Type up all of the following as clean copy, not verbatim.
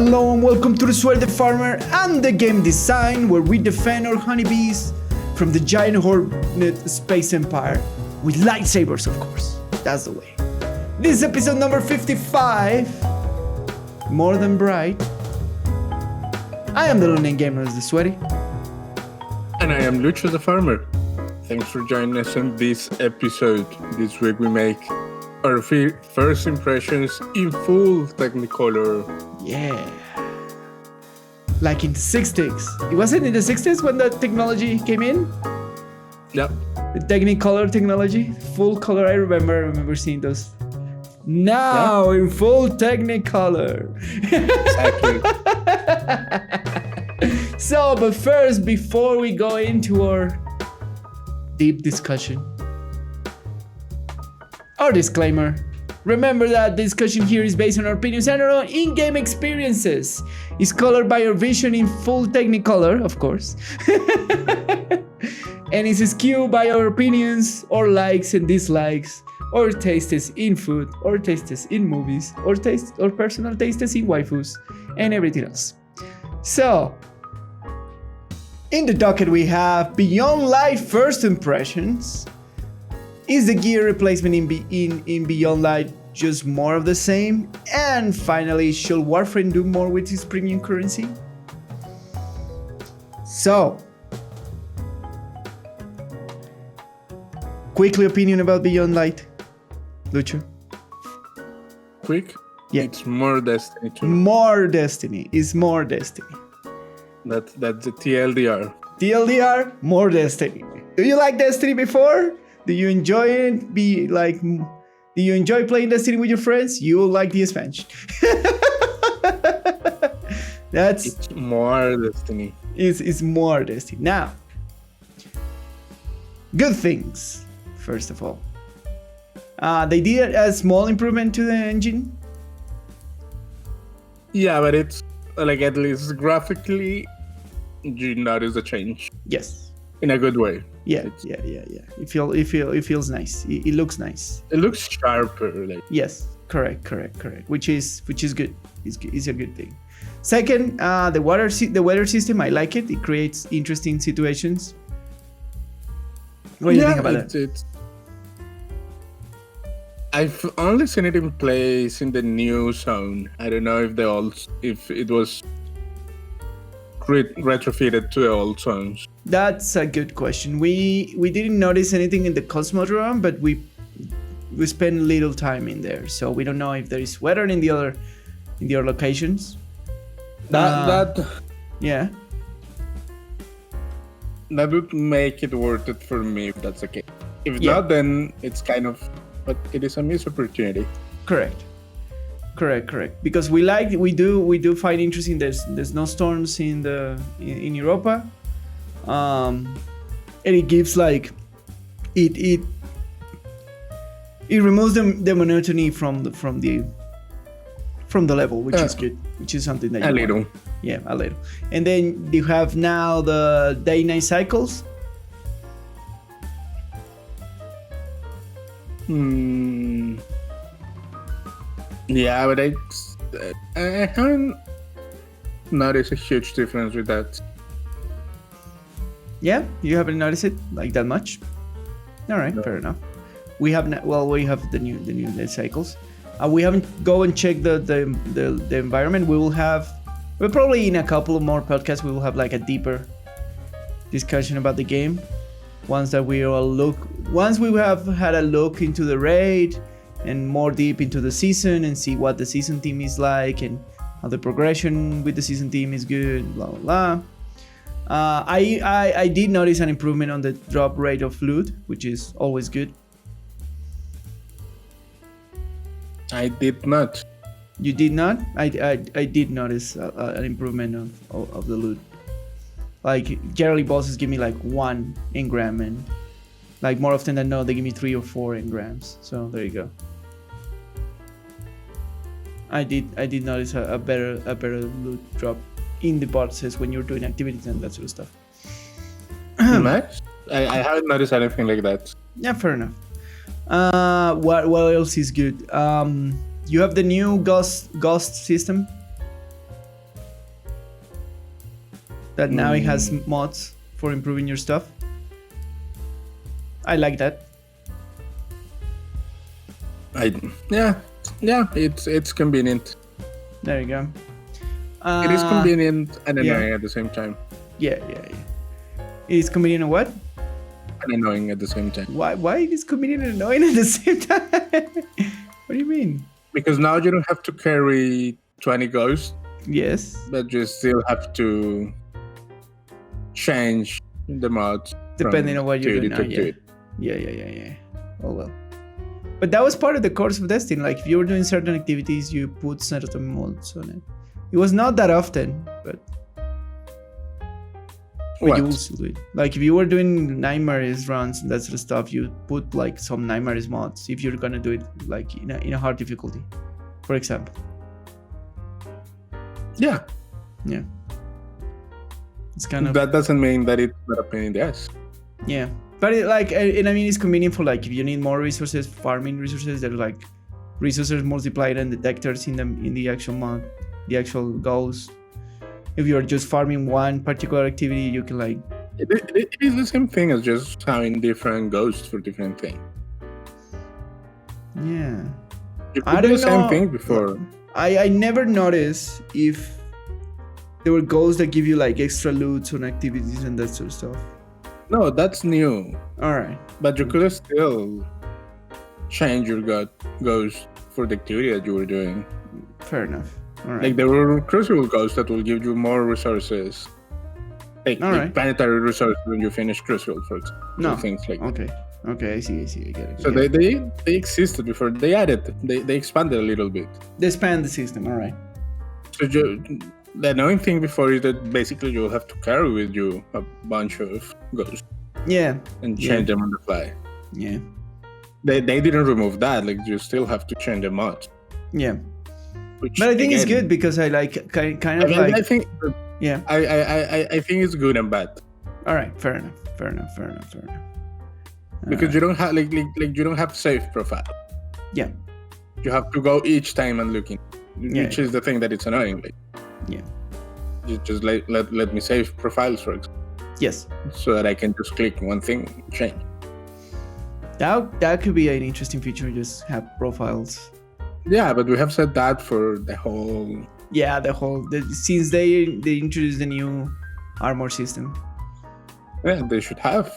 Hello and welcome to the Sweaty the Farmer and the game design, where we defend our honeybees from the giant hornet space empire with lightsabers, of course. That's the way. This is episode number 55, More Than Bright. I am the Lone Gamer, the Sweaty. And I am Lucho the Farmer. Thanks for joining us on this episode. This week we make our first impressions in full Technicolor. Yeah. Like in the 60s. It wasn't in the 60s when the technology came in? Yep. The Technicolor technology? Full color, I remember seeing those. Now in full Technicolor. Exactly. So, but first, before we go into our deep discussion, our disclaimer. Remember that the discussion here is based on our opinions and our own in-game experiences. It's colored by our vision in full Technicolor, of course. And it's skewed by our opinions, or likes and dislikes, or tastes in food, or tastes in movies, or personal tastes in waifus, and everything else. So, in the docket we have Beyond Light First Impressions. Is the gear replacement in Beyond Light just more of the same? And finally, should Warframe do more with his premium currency? So, quickly opinion about Beyond Light, Lucho. Quick? Yeah. It's more Destiny 2. More Destiny. It's more Destiny. That's the TLDR. TLDR, more Destiny. Do you like Destiny before? Do you enjoy it? Do you enjoy playing Destiny with your friends? You will like the expansion. It's more Destiny. It's more Destiny. Now, good things, first of all. They did a small improvement to the engine. Yeah, but it's like, at least graphically, you notice the change. Yes. In a good way. Yeah. It feels nice. It looks nice. It looks sharper. Like. Yes, correct. Which is good. It's a good thing. Second, the weather system, I like it. It creates interesting situations. What do you think about that? I've only seen it in place in the new zone. I don't know if it was retrofitted to the old zones. That's a good question. We didn't notice anything in the Cosmodrome, but we spent little time in there, so we don't know if there is weather in the other locations. That would make it worth it for me if that's okay. If not, then it's kind of, but it is a missed opportunity. Correct. Because we do find interesting. There's snowstorms in Europa, and it gives like it removes the monotony from the level, which is good, which is something that a little. Yeah, a little. And then you have now the day-night cycles. Yeah, but I haven't noticed a huge difference with that. Yeah, you haven't noticed it like that much. All right, no. Fair enough. We have the new cycles. We haven't go and check the environment. We'll probably in a couple of more podcasts we will have like a deeper discussion about the game. Once we have had a look into the raid and more deep into the season and see what the season team is like and how the progression with the season team is good, blah blah blah. I did notice an improvement on the drop rate of loot, which is always good. I did not. You did not? I did notice an improvement of the loot. Like generally bosses give me like 1 engram, and like more often than not they give me 3 or 4 engrams. So there you go. I did notice a better loot drop in the boxes when you're doing activities and that sort of stuff. Nice. I haven't noticed anything like that. Yeah, fair enough. What else is good? You have the new ghost system. that now it has mods for improving your stuff. I like that. It's convenient. There you go. It is convenient and annoying at the same time. Yeah. It is convenient and what? And annoying at the same time. Why it is convenient and annoying at the same time? What do you mean? Because now you don't have to carry 20 ghosts. Yes. But you still have to change the mods. Depending on what you're doing now. Yeah. Oh well. But that was part of the course of Destiny. Like if you were doing certain activities, you put certain mods on it. It was not that often, but you also do it. Like if you were doing Nightmares runs and that sort of stuff, you put like some Nightmares mods if you're gonna do it like in a hard difficulty, for example. Yeah. It's kind of that doesn't mean that it's not a pain in the ass. Yeah, but it's convenient for like if you need more resources, farming resources. There's like resources multiplied and detectors in the actual mod, the actual goals. If you're just farming one particular activity, you can like. It is the same thing as just having different ghosts for different things. Yeah. You could do the same thing before. I never noticed if there were ghosts that give you like extra loot on activities and that sort of stuff. No, that's new. All right. But you could still change your ghost for the activity that you were doing. Fair enough. All right. Like there were crucible ghosts that will give you more resources. Like planetary resources when you finish crucible, for example. No. Things like that. Okay, I see, I get it. So they existed before. They added, they expanded a little bit. They expand the system, all right. So the annoying thing before is that basically you'll have to carry with you a bunch of ghosts. Yeah. And change them on the fly. Yeah. They didn't remove that. Like you still have to change the mods. Yeah. But I think it's good because I like kind of like. I think. Yeah. I think it's good and bad. All right. Fair enough. Because you don't have you don't have save profile. Yeah. You have to go each time and looking, which is the thing that it's annoying. Like, yeah. You just let me save profiles for example. Yes. So that I can just click one thing, change. That could be an interesting feature. Just have profiles. Yeah, but we have said that for the whole. Yeah, since they introduced the new armor system. Yeah, they should have.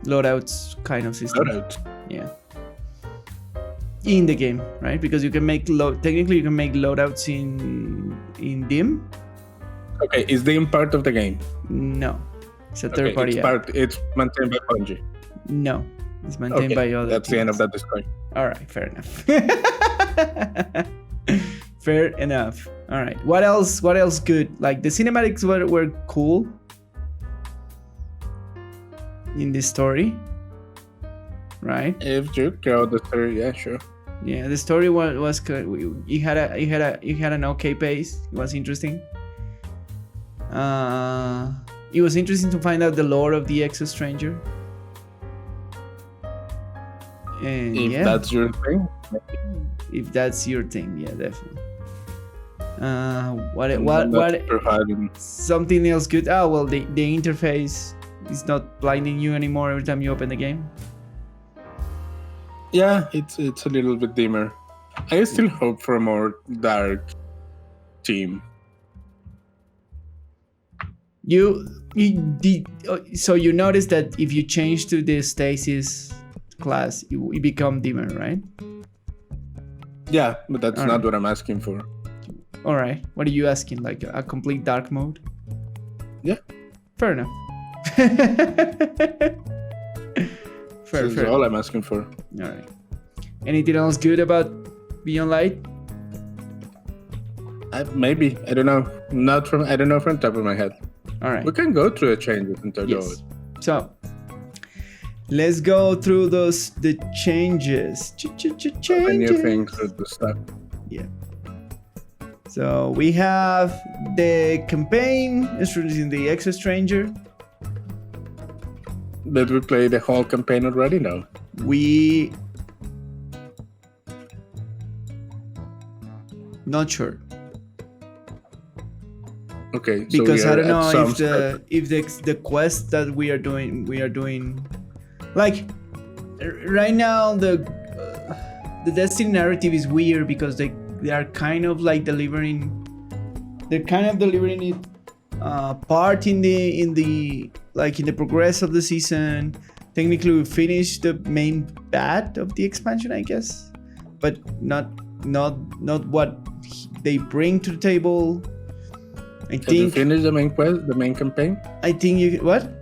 Loadouts kind of system. Loadouts. Yeah. In the game, right? Because you can make technically you can make loadouts in Dim. Okay, is Dim part of the game? No, it's a third party. It's maintained by Bungie. No, it's maintained by other. That's teams. the end of that discussion. All right, fair enough. Fair enough. All right. What else good? Like the cinematics were cool in this story, right? If you go the story, yeah, sure. Yeah, the story was good. It had an okay pace. It was interesting. It was interesting to find out the lore of the Exo-Stranger. And if that's your thing. If that's your thing, yeah, definitely. What? Something else good. Oh well, the interface is not blinding you anymore every time you open the game. Yeah, it's a little bit dimmer. I still hope for a more dark team. So you notice that if you change to the stasis class, it become dimmer, right? Yeah, but that's not what I'm asking for. All right. What are you asking? Like a complete dark mode? Yeah. Fair enough. That's all I'm asking for. All right. Anything else good about Beyond Light? Maybe. I don't know. I don't know from the top of my head. All right. We can go through the changes and talk about it. So, let's go through the changes. The new things with the stuff. Yeah. So we have the campaign introducing the Exo-Stranger. Did we play the whole campaign already? No. We not sure. Okay. Because so I don't we are at know some if the quest that we are doing like right now the Destiny narrative is weird because they are kind of like delivering it part in the progress of the season. Technically we finished the main bat of the expansion, I guess, but not what they bring to the table. Did we finish the main quest, the main campaign? I think what?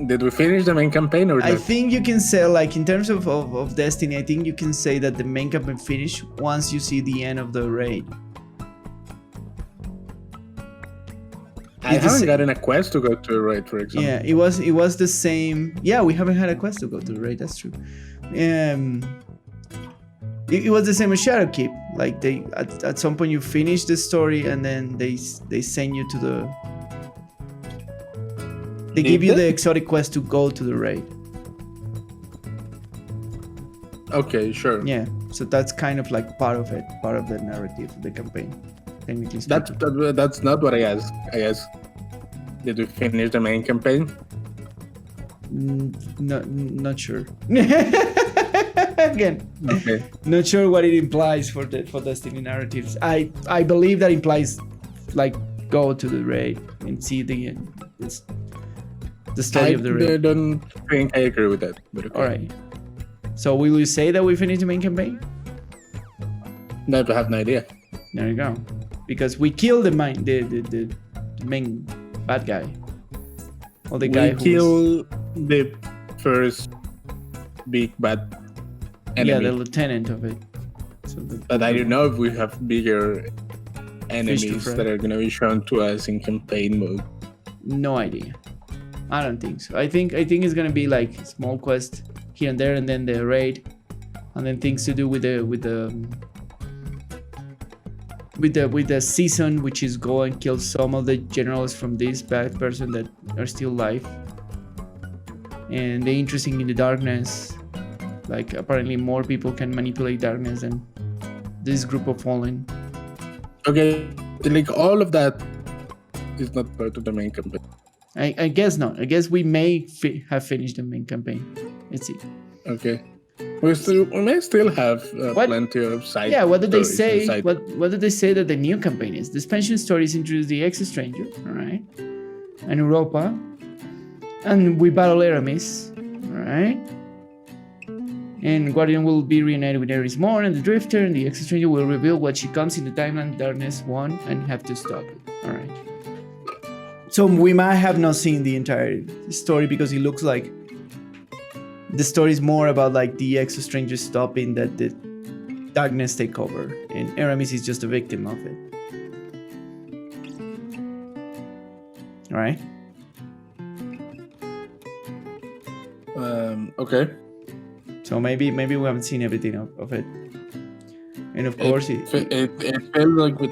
Did we finish the main campaign or not? I think you can say, like, in terms of Destiny, I think you can say that the main campaign finished once you see the end of the raid. I haven't gotten a quest to go to the raid, for example. Yeah, it was the same. Yeah, we haven't had a quest to go to the raid. That's true. It was the same as Shadowkeep. Like they at some point you finish the story and then they send you to the. They give you the exotic quest to go to the raid. Okay, sure. Yeah, so that's kind of like part of it, part of the narrative of the campaign. Technically speaking. That's not what I asked. I asked, did we finish the main campaign? Not sure. Again, okay. Not sure what it implies for Destiny narratives. I believe that implies like go to the raid and see the story of the raid. I don't think I agree with that. But okay. All right. So will you say that we finished the main campaign? No, I have no idea. There you go. Because we killed the main bad guy. Or the guy who killed the first big bad enemy. Yeah, the lieutenant of it. So but I don't know if we have bigger enemies that are going to be shown to us in campaign mode. No idea. I don't think so. I think it's going to be like small quest here and there, and then the raid, and then things to do with the season, which is go and kill some of the generals from this bad person that are still alive. And the interesting in the darkness, like apparently more people can manipulate darkness than this group of fallen. Okay, like all of that is not part of the main campaign. I guess not. I guess we may have finished the main campaign. Let's see. Okay. We may still have plenty of side. Yeah, what did they say? What did they say that the new campaign is? The expansion stories introduce the ex-stranger, all right, and Europa, and we battle Aramis, all right. And Guardian will be reunited with Ares Morn and the Drifter, and the ex-stranger will reveal what she comes in the timeline Darkness 1 and have to stop it. All right. So we might have not seen the entire story because it looks like the story is more about like the ex-stranger stopping that the darkness take over, and Aramis is just a victim of it. All right. Okay. So maybe we haven't seen everything of it, and of course it felt like we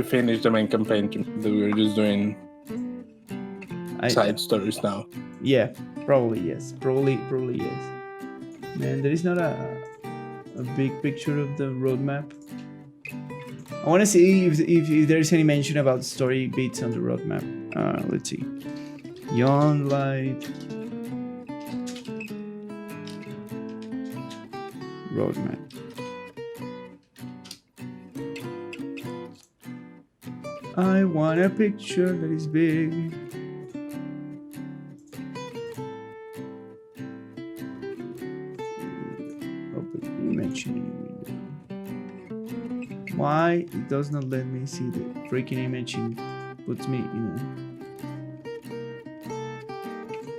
finished the main campaign. That we were just doing side stories now. Yeah, probably yes. Probably yes. Man, there is not a big picture of the roadmap. I want to see if there is any mention about story beats on the roadmap. Let's see. Young Light roadmap. I want a picture that is big. Why it does not let me see the freaking image and puts me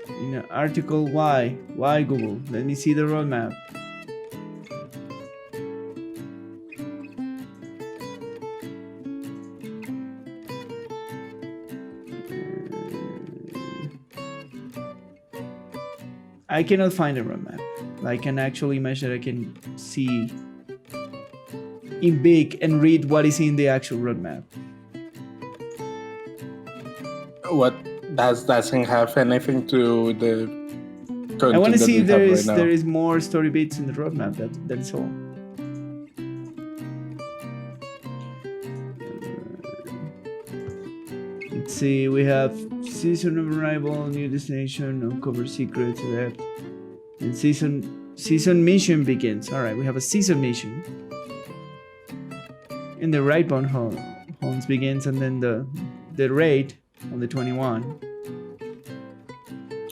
in an article? Why Google? Let me see the roadmap. I cannot find a roadmap. Like an actual image that I can see in big and read what is in the actual roadmap. What doesn't have anything to do with the content. I want to see if there is right more story beats in the roadmap. That is all. see. We have season of arrival, new destination, uncover secrets, adapt, and season mission begins. All right, we have a season mission. And the Rightbound Homes begins, and then the raid on the 21.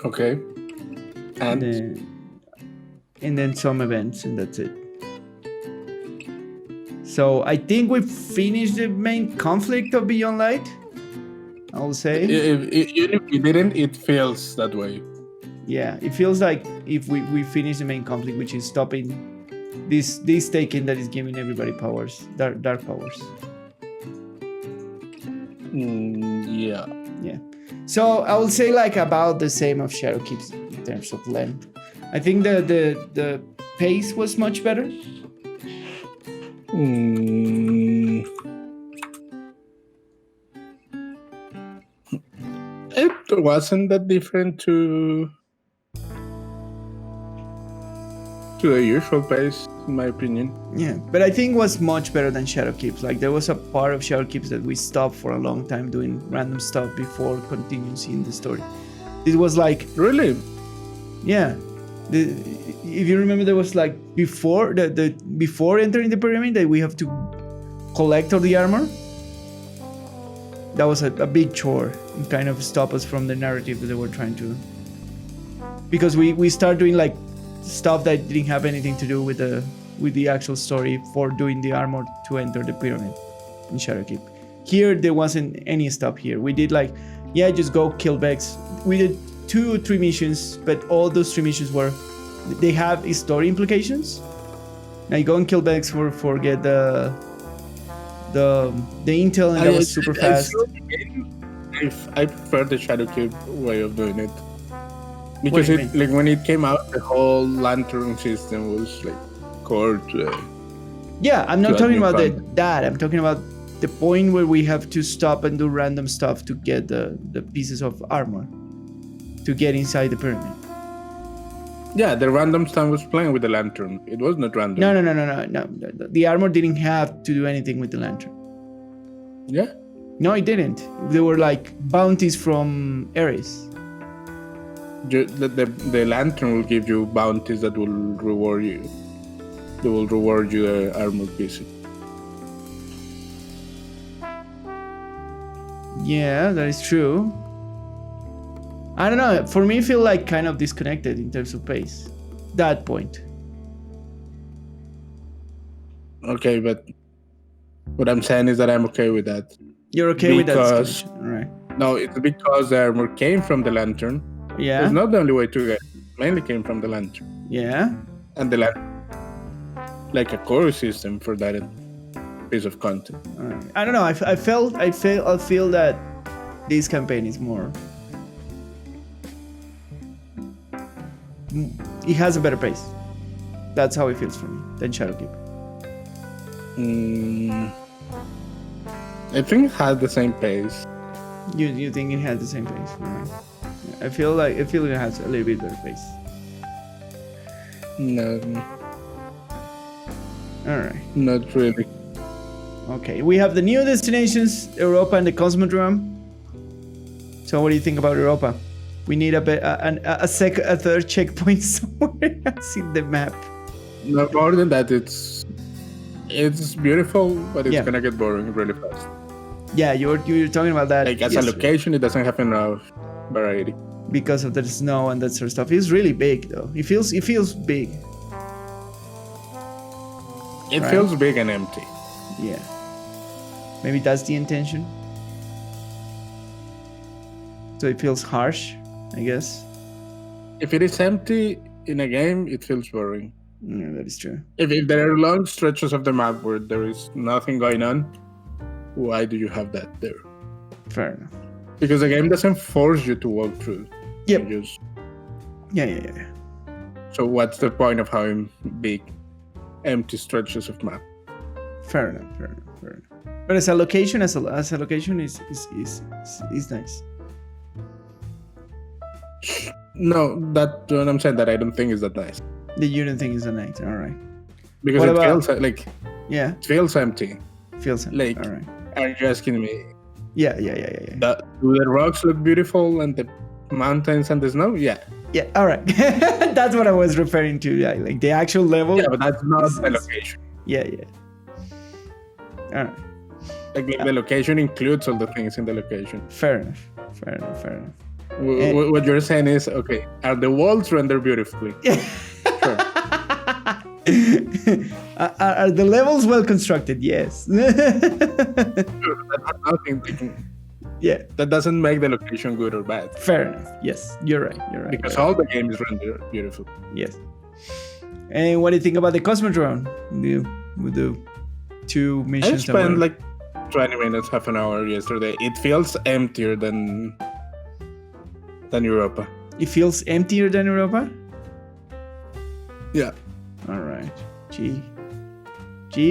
Okay. And then some events, and that's it. So I think we finished the main conflict of Beyond Light. I'll say. Even if we didn't, it feels that way. Yeah, it feels like if we finish the main conflict, which is stopping this taken that is giving everybody powers, dark powers. Yeah. Yeah. So I would say like about the same of Shadowkeep in terms of length. I think the pace was much better. It wasn't that different to the usual pace, in my opinion. Yeah, but I think it was much better than Shadowkeep. Like there was a part of Shadowkeep that we stopped for a long time doing random stuff before continuing seeing the story. This was like Really? yeah. If you remember, there was like before before entering the pyramid that we have to collect all the armor. That was a big chore and kind of stop us from the narrative that they were trying to. Because we start doing like stuff that didn't have anything to do with the actual story for doing the armor to enter the pyramid in Shadowkeep. Here there wasn't any stop here. We did like, yeah, just go kill Vex. We did 2 or 3 missions, but all those 3 missions they have story implications. Now you go and kill Vex for get the intel, and that was super fast. I prefer the Shadowkeep way of doing it. Because like when it came out, the whole lantern system was like core to yeah, I'm not talking about that. I'm talking about the point where we have to stop and do random stuff to get the pieces of armor to get inside the pyramid. Yeah, the random stuff was playing with the lantern. It was not random. No. The armor didn't have to do anything with the lantern. Yeah? No, it didn't. They were like bounties from Ares. The lantern will give you bounties that will reward you. They will reward you the armor pieces. Yeah, that is true. I don't know. For me, I feel like kind of disconnected in terms of pace. That point. Okay, but what I'm saying is that I'm okay with that. You're okay with that? Because right? No, it's because the armor came from the lantern. Yeah. It's not the only way to get. It mainly came from the lantern. Yeah. And the lantern, like a core system for that piece of content. Right. I don't know. I feel that this campaign is more. It has a better pace. That's how it feels for me than Shadowkeep. I think it has the same pace. You think it has the same pace? Right. I feel like it has a little bit better pace. No. All right. Not really. Okay, we have the new destinations, Europa and the Cosmodrome. So what do you think about Europa? We need a third checkpoint somewhere else in the map. No, more than that, it's beautiful, but it's gonna get boring really fast. Yeah, you're talking about that. Like as a location, it doesn't have enough variety. Because of the snow and that sort of stuff. It's really big though. It feels big. It feels big and empty. Yeah. Maybe that's the intention. So it feels harsh, I guess. If it is empty in a game, it feels boring. Yeah, that is true. If there are long stretches of the map where there is nothing going on, why do you have that there? Fair enough. Because the game doesn't force you to walk through. Yep. Yeah. So what's the point of having big, empty stretches of map? Fair enough. But as a location, is nice. No, that's what I'm saying. That I don't think is that nice. The you don't think is a nice. All right. Because feels like it feels empty. Feels empty. Like, all right. Are you asking me? Yeah. Do the rocks look beautiful and the mountains and the snow? Yeah. Yeah, all right. That's what I was referring to. Yeah, like the actual level. Yeah, but that's not the location. Yeah. All right. Like the location includes all the things in the location. Fair enough. What you're saying is, okay, are the walls rendered beautifully? Sure. Are the levels well constructed? Yes. That's nothing. Yeah. That doesn't make the location good or bad. Fair enough. Yes, you're right. Because all the game is rendered beautiful. Yes. And what do you think about the Cosmodrome? With the 2 missions. I spent like 20 minutes, half an hour yesterday. It feels emptier than Europa. It feels emptier than Europa? Yeah. All right. Gee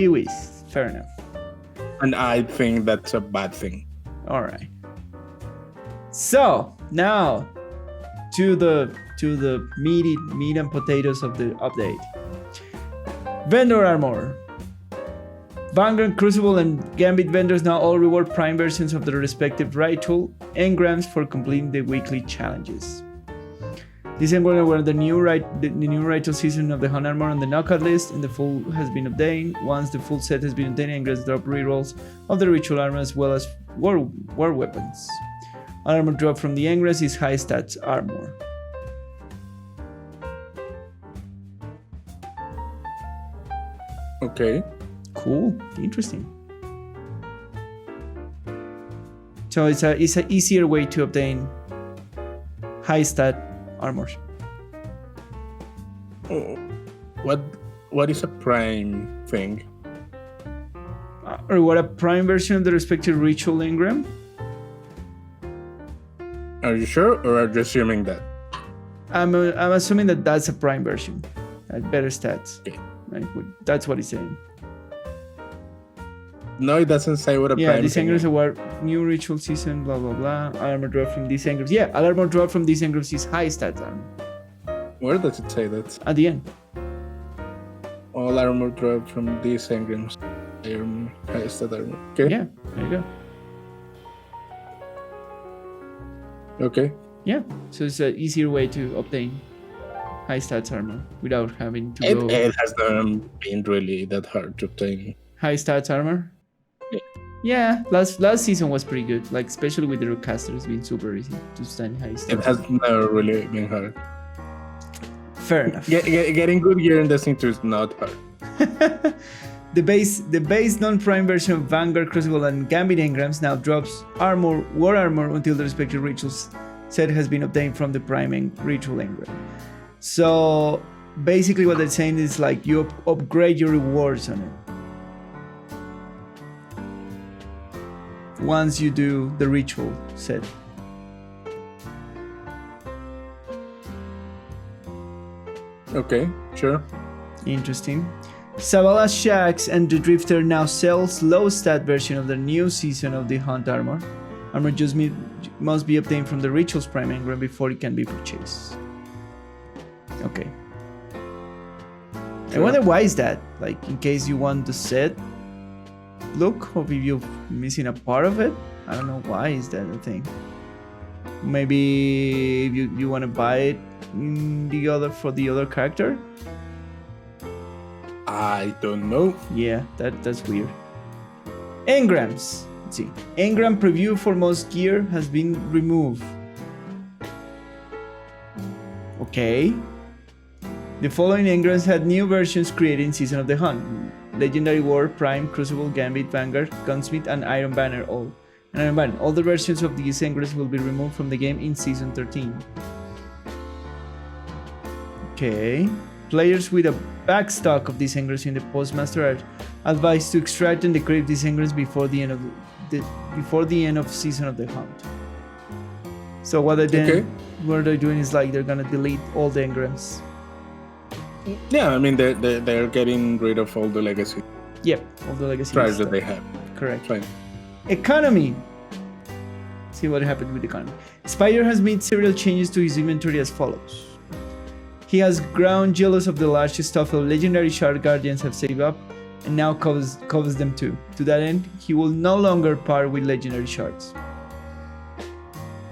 whiz. Fair enough. And I think that's a bad thing. All right. So now to the meat and potatoes of the update. Vendor armor. Vanguard, Crucible, and Gambit vendors now all reward prime versions of their respective ritual engrams for completing the weekly challenges. These engrams were the new ritual season of the Hunt armor on the knockout list, and the full has been obtained. Once the full set has been obtained, engrams drop rerolls of the ritual armor as well as war weapons. Armor drop from the engrams is high stats armor. Okay. Cool. Interesting. So it's an easier way to obtain high stat armors. What is a prime thing? Or what a prime version of the respective ritual engram? Are you sure, or are you assuming that? I'm assuming that that's a prime version. Better stats. Okay. Right? That's what he's saying. No, it doesn't say what a prime these thing engrams is. award new ritual season, blah blah blah. Armor drop from these engrams. Yeah, armor drop from these engrams is high stats armor. Where does it say that? At the end. All armor drop from these engrams. High stat armor. Okay. Yeah, there you go. Okay. Yeah, so it's an easier way to obtain high stats armor without having to go. It has not been really that hard to obtain. High stats armor? Yeah. Yeah, last season was pretty good. Like, especially with the recasters, it's been super easy to stand high stats. It has never really been hard. Fair enough. Getting good gear in Destiny 2 is not hard. The base non-prime version of Vanguard, Crucible, and Gambit engrams now drops war armor until the respective rituals set has been obtained from the prime ritual engram. So basically what they're saying is like you upgrade your rewards on it once you do the ritual set. Okay, sure. Interesting. Zavala Shax and the Drifter now sells low stat version of the new season of the Hunt armor. Armor just must be obtained from the Rituals Prime engram before it can be purchased. Okay. Sure. I wonder why is that? Like, in case you want the set look, or if you're missing a part of it? I don't know why is that a thing. Maybe if you want to buy it for the other character? I don't know. Yeah, that's weird. Engrams. Let's see. Engram preview for most gear has been removed. Okay. The following engrams had new versions created in Season of the Hunt: Legendary War, Prime, Crucible, Gambit, Vanguard, Gunsmith, and Iron Banner. All the versions of these engrams will be removed from the game in Season 13. Okay. Players with a backstock of these engrams in the Postmaster are advised to extract and decrypt these engrams before the end of Season of the Hunt. So what they're doing is like they're gonna delete all the engrams. Yeah, I mean they're getting rid of all the legacy. Yep, all the legacy Price stuff. that they have. Correct. Fine. Economy. See what happened with economy. Spider has made several changes to his inventory as follows. He has grown jealous of the large stuff of legendary shard guardians have saved up and now covers them too. To that end, he will no longer part with legendary shards.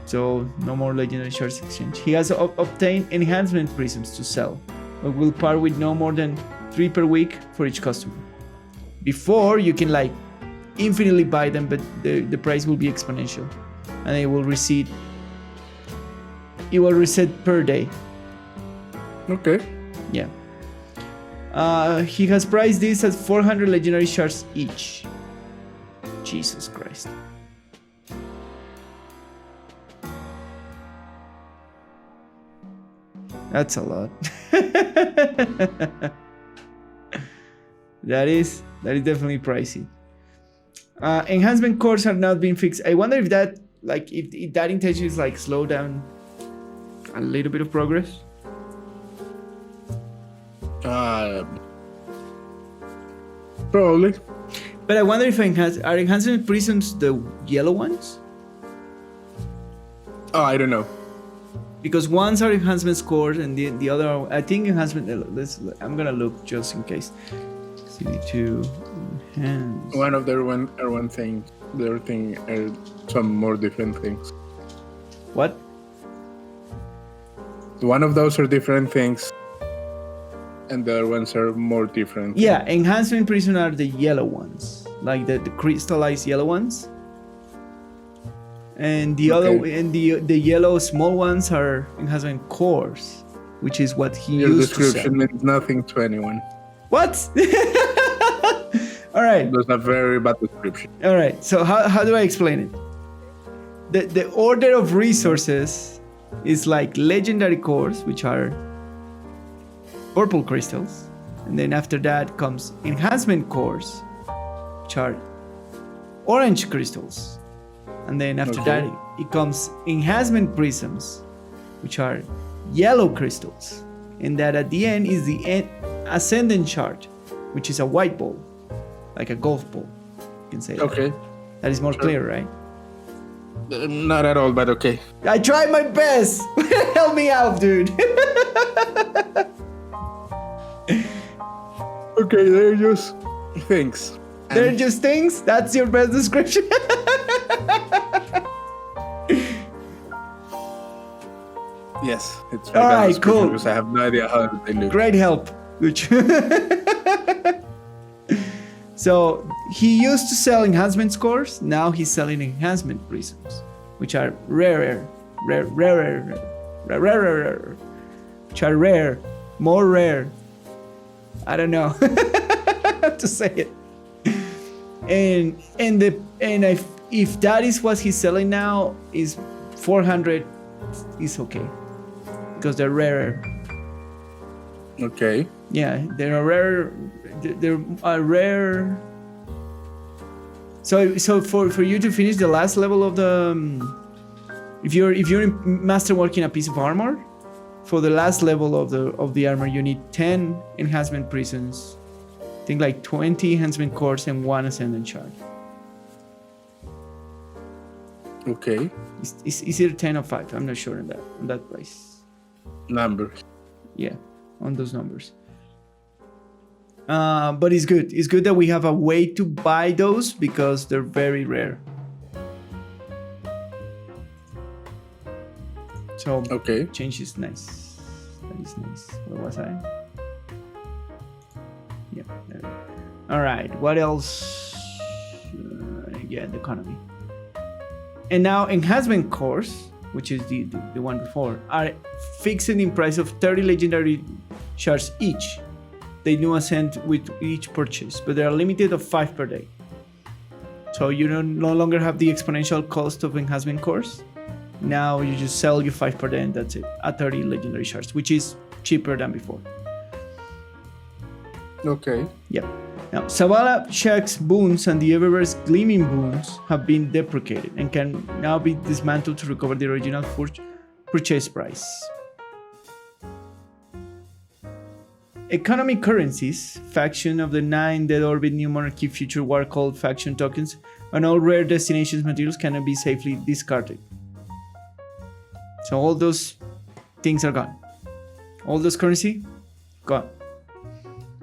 So no more legendary shards exchange. He has obtained enhancement prisms to sell, but will part with no more than 3 per week for each customer. Before, you can like infinitely buy them, but the price will be exponential, and it will reset per day. Okay. Yeah. He has priced this at 400 legendary shards each. Jesus Christ. That's a lot. That is definitely pricey. Enhancement cores have not been fixed. I wonder if that if that intention is like slow down a little bit of progress. Probably. But I wonder if are enhancement prisms the yellow ones? Oh, I don't know. Because ones are enhancement scores and the other, I think enhancement. I'm gonna look just in case. CD2 enhance. One of them are one thing. The other thing are some more different things. What? One of those are different things, and the other ones are more different. Yeah, enhancement prisms are the yellow ones, like the crystallized yellow ones. And the other and the yellow small ones are enhancement cores, which is what he Your used to sell. description means nothing to anyone. What? All right. That's a very bad description. All right. So how do I explain it? The order of resources is like legendary cores, which are purple crystals, and then after that comes enhancement cores, which are orange crystals. And then after that, it comes enhancement prisms, which are yellow crystals. And that at the end is the ascendant shard, which is a white ball, like a golf ball. You can say that. Okay. That is more clear, right? Not at all, but okay. I tried my best. Help me out, dude. Okay, they're just things. They're just things? That's your best description? Yes, it's All right, cool. Because I have no idea how they look. Great help, Lucho. So he used to sell enhancement scores. Now he's selling enhancement prisms, which are rarer, which are rare, more rare. I don't know how to say it. And if that is what he's selling now, is 400 is okay because they're rarer. Okay. Yeah, they're rare. They're rare. So for you to finish the last level of the, if you're masterworking a piece of armor, for the last level of the armor, you need 10 enhancement prisms. I think like 20 enhancement cores and 1 ascendant shard. Okay. It's either 10 or 5. I'm not sure on that price. Numbers. Yeah, on those numbers. But it's good. It's good that we have a way to buy those because they're very rare. So okay, change is nice. That is nice. Where was I? Yeah. There. All right. What else? The economy. And now enhancement cores, which is the one before, are fixed in price of 30 legendary shards each. They do ascend with each purchase, but they are limited of 5 per day. So you no longer have the exponential cost of enhancement cores. Now you just sell your 5 per day and that's it, at 30 legendary shards, which is cheaper than before. Okay. Yep. Now, Zavala Shack's boons and the Eververse Gleaming boons have been deprecated and can now be dismantled to recover the original purchase price. Economy currencies, faction of the 9 Dead Orbit New Monarchy Future War called faction tokens, and all rare destinations materials cannot be safely discarded. So all those things are gone. All those currency, gone.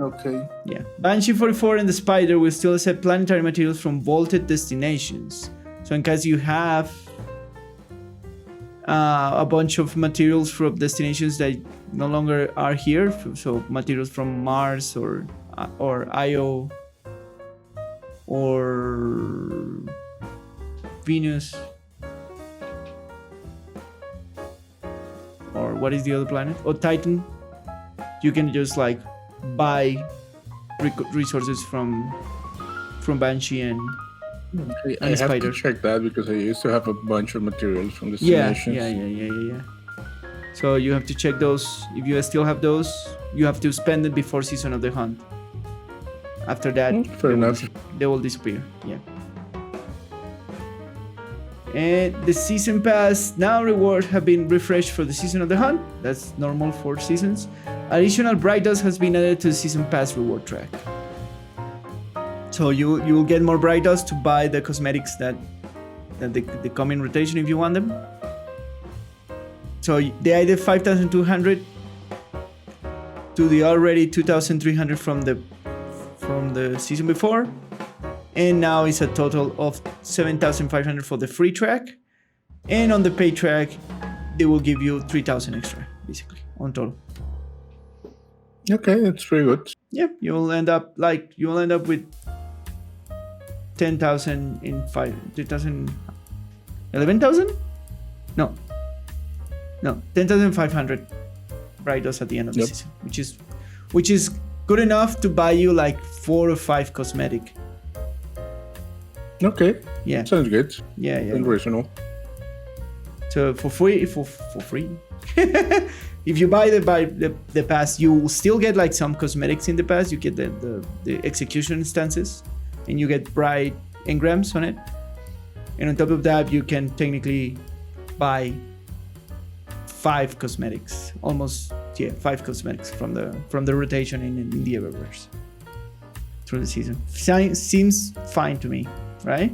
Okay. Yeah. Banshee 44 and the Spider will still accept planetary materials from vaulted destinations. So in case you have a bunch of materials from destinations that no longer are here, so materials from Mars or Io or Venus, or what is the other planet? Or Titan, you can just like buy resources from Banshee and I have Spider. to check that because I used to have a bunch of materials from destinations. Yeah. So you have to check those. If you still have those, you have to spend it before Season of the Hunt. After that, Fair enough. They will disappear. Yeah. And the Season Pass now rewards have been refreshed for the Season of the Hunt. That's normal for seasons. Additional Bright Dust has been added to the Season Pass reward track. So you will get more Bright Dust to buy the cosmetics that they come in rotation if you want them. So they added 5,200 to the already 2,300 from the season before, and now it's a total of 7,500 for the free track, and on the paid track they will give you 3,000 extra basically on total. Okay, that's pretty good. Yeah, you will end up with 10,000 in 3,000, 11,000? No, 10,500 Bright Dust at the end of the season, which is good enough to buy you like 4 or 5 cosmetic. Okay. Yeah. Sounds good. Yeah. And reasonable. So for free. If you buy the pass, you will still get like some cosmetics in the pass. You get the execution instances, and you get bright engrams on it. And on top of that, you can technically buy 5 cosmetics, 5 cosmetics from the rotation in the Eververse through the season. Seems fine to me, right?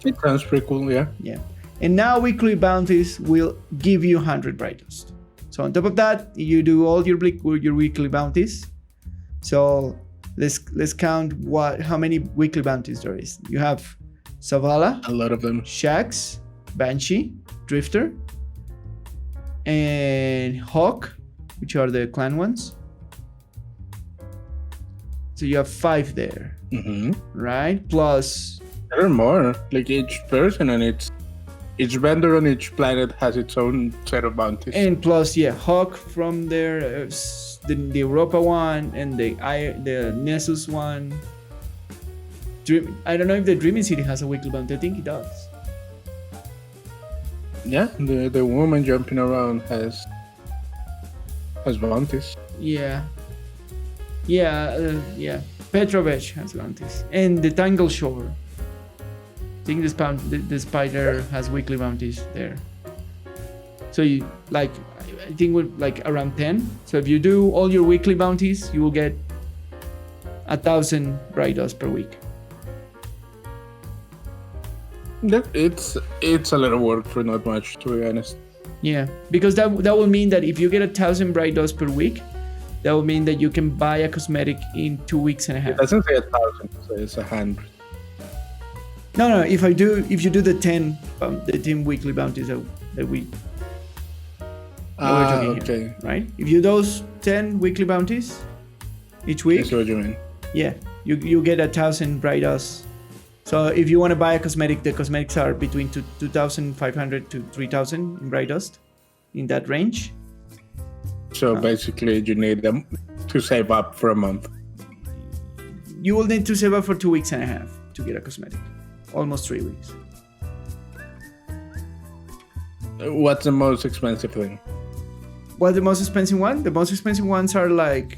It sounds pretty cool, yeah. Yeah. And now weekly bounties will give you 100 Bright Dust. So on top of that, you do all your weekly bounties. So let's count how many weekly bounties there is. You have Zavala, a lot of them, Shax, Banshee, Drifter, and Hawk, which are the clan ones. So you have 5 there, right? Plus, there are more. Like each person and each vendor on each planet has its own set of bounties. And plus, Hawk from there, the Europa one, and the Nessus one. I don't know if the Dreaming City has a weekly bounty. I think it does. Yeah, the woman jumping around has bounties. Yeah. Petrovich has bounties, and the Tangle Shore. I think the Spider has weekly bounties there. So you I think with like around 10. So if you do all your weekly bounties, you will get 1,000 Bright Dust per week. It's a lot of work for not much, to be honest. Yeah, because that will mean that if you get 1,000 Bright Dust per week, that will mean that you can buy a cosmetic in 2 weeks and a half. It doesn't say 1,000, so it's 100. No. If you do the 10 weekly bounties that we we're talking here, right? If you do those 10 weekly bounties each week, I see what you mean. Yeah, you get 1,000 Bright Dust. So if you want to buy a cosmetic, the cosmetics are between 2,500 to 3,000 in Bright Dust, in that range. So basically, you need them to save up for a month. You will need to save up for 2 weeks and a half to get a cosmetic. Almost 3 weeks. What's the most expensive thing? What's the most expensive one? The most expensive ones are like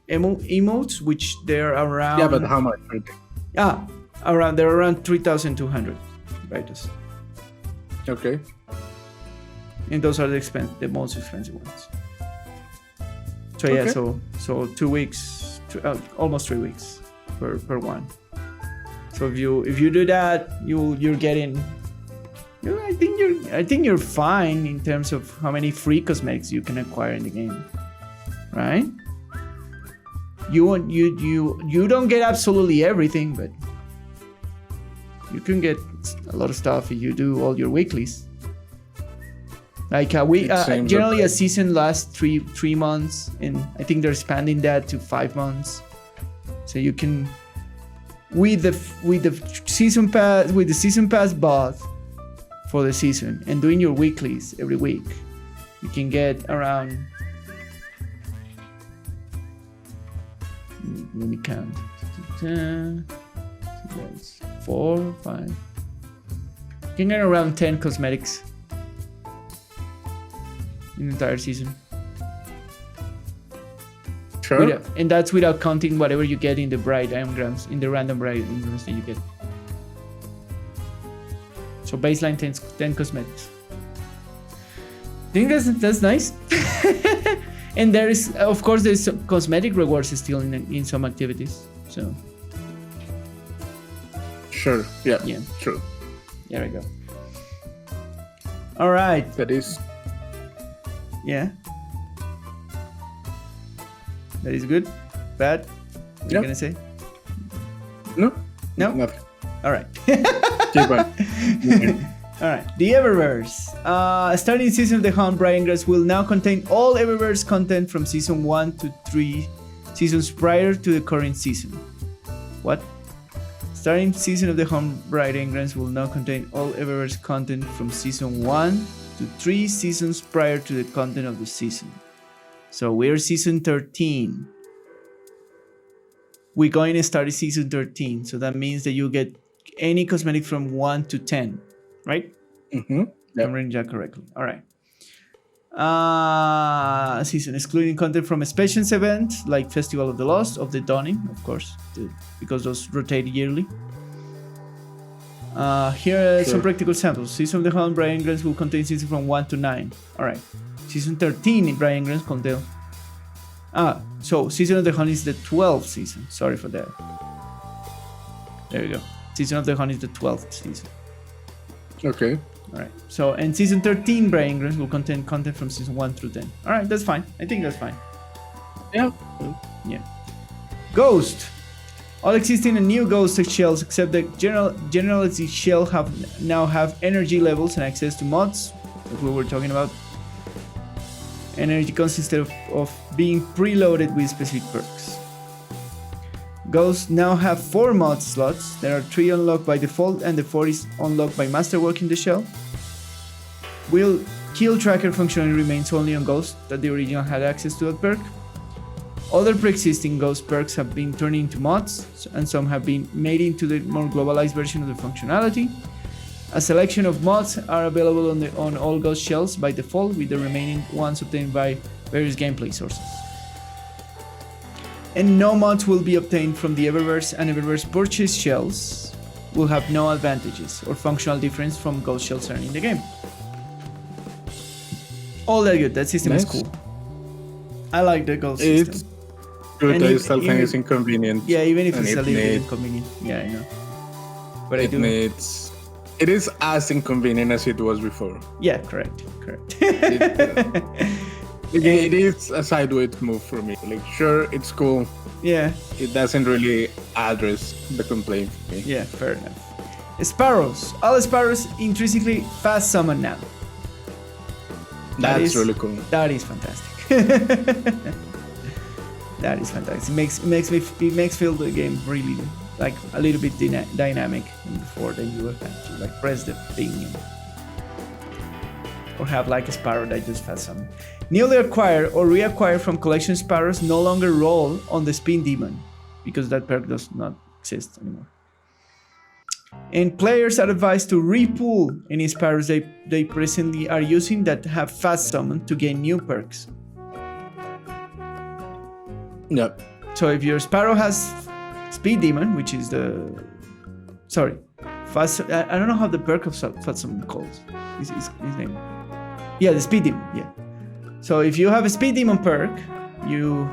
emotes, which they're around. Yeah, but how much are they? They're around 3,200 Bright Dust. Okay. And those are the most expensive ones. So yeah, so 2 weeks, almost 3 weeks per one. So if you do that, you're getting. I think you're fine in terms of how many free cosmetics you can acquire in the game, right? You don't get absolutely everything, but you can get a lot of stuff if you do all your weeklies. Like generally a season lasts three months, and I think they're expanding that to 5 months. So you can with the season pass bought for the season and doing your weeklies every week, you can get around. Let me count. 4, 5. You can get around 10 cosmetics in the entire season. Sure. And that's without counting whatever you get in the bright engrams, in the random bright engrams that you get. So baseline 10 cosmetics. I think that's nice. And there is, of course, there's some cosmetic rewards still in some activities. So. Sure. Yeah. True. There we go. All right. That is. Yeah. That is good. Bad. What are you gonna say? No. Nothing. All right. Keep on. All right. The Eververse. Starting season of the Hunt, Brian Grass will now contain all Eververse content from season 1 to 3 seasons prior to the current season. What? Starting season of the Hunt, Brian Grass will now contain all Eververse content from season 1 to 3 seasons prior to the content of the season. So we're season 13. We're going to start season 13. So that means that you get any cosmetic from 1 to 10. Right? Mm-hmm. Yep. I'm reading that correctly. All right. Season excluding content from expansions events like Festival of the Lost, of the Dawning, of course, because those rotate yearly. Here are some practical samples. Season of the Hunt, Brian Grants will contain season from 1 to 9. All right. Season 13 in Brian Grants contain. So Season of the Hunt is the 12th season. Sorry for that. There you go. Season of the Hunt is the 12th season. Okay. All right. So, and season 13 Brian Grants will contain content from season 1 through 10. All right, that's fine. I think that's fine. Yeah. Yeah. Ghost. All existing and new Ghost shells except the generality shell now have energy levels and access to mods that we were talking about. Energy consists of being preloaded with specific perks. Ghosts now have 4 mod slots. There are 3 unlocked by default and the 4th is unlocked by masterwork in the shell. Will kill tracker functionality remains only on Ghosts that the original had access to that perk. Other pre-existing Ghost perks have been turned into mods and some have been made into the more globalized version of the functionality. A selection of mods are available on all Ghost shells by default, with the remaining ones obtained by various gameplay sources. And no mods will be obtained from the Eververse, and Eververse purchase shells will have no advantages or functional difference from Ghost shells earned in the game. All that good. That system is cool. I like the Ghost system. It's good. I still think it's inconvenient. Yeah, even if it's a little bit inconvenient. Yeah, I know. But it is as inconvenient as it was before. Yeah, correct. It is a sideways move for me. Like, sure, it's cool. Yeah. It doesn't really address the complaint for me. Yeah, fair enough. Sparrows. All sparrows intrinsically fast summon now. That's really cool. That is fantastic. That is fantastic. It makes feel the game really like a little bit dynamic before then you have to like press the thing or have like a sparrow that just fast summon. Newly acquired or reacquired from collection sparrows no longer roll on the spin demon because that perk does not exist anymore. And players are advised to repull any sparrows they presently are using that have fast summon to gain new perks. Yep. So if your sparrow has speed demon, which is fast. I don't know how the perk of fast summon calls. His name. Yeah, the speed demon. Yeah. So if you have a speed demon perk, you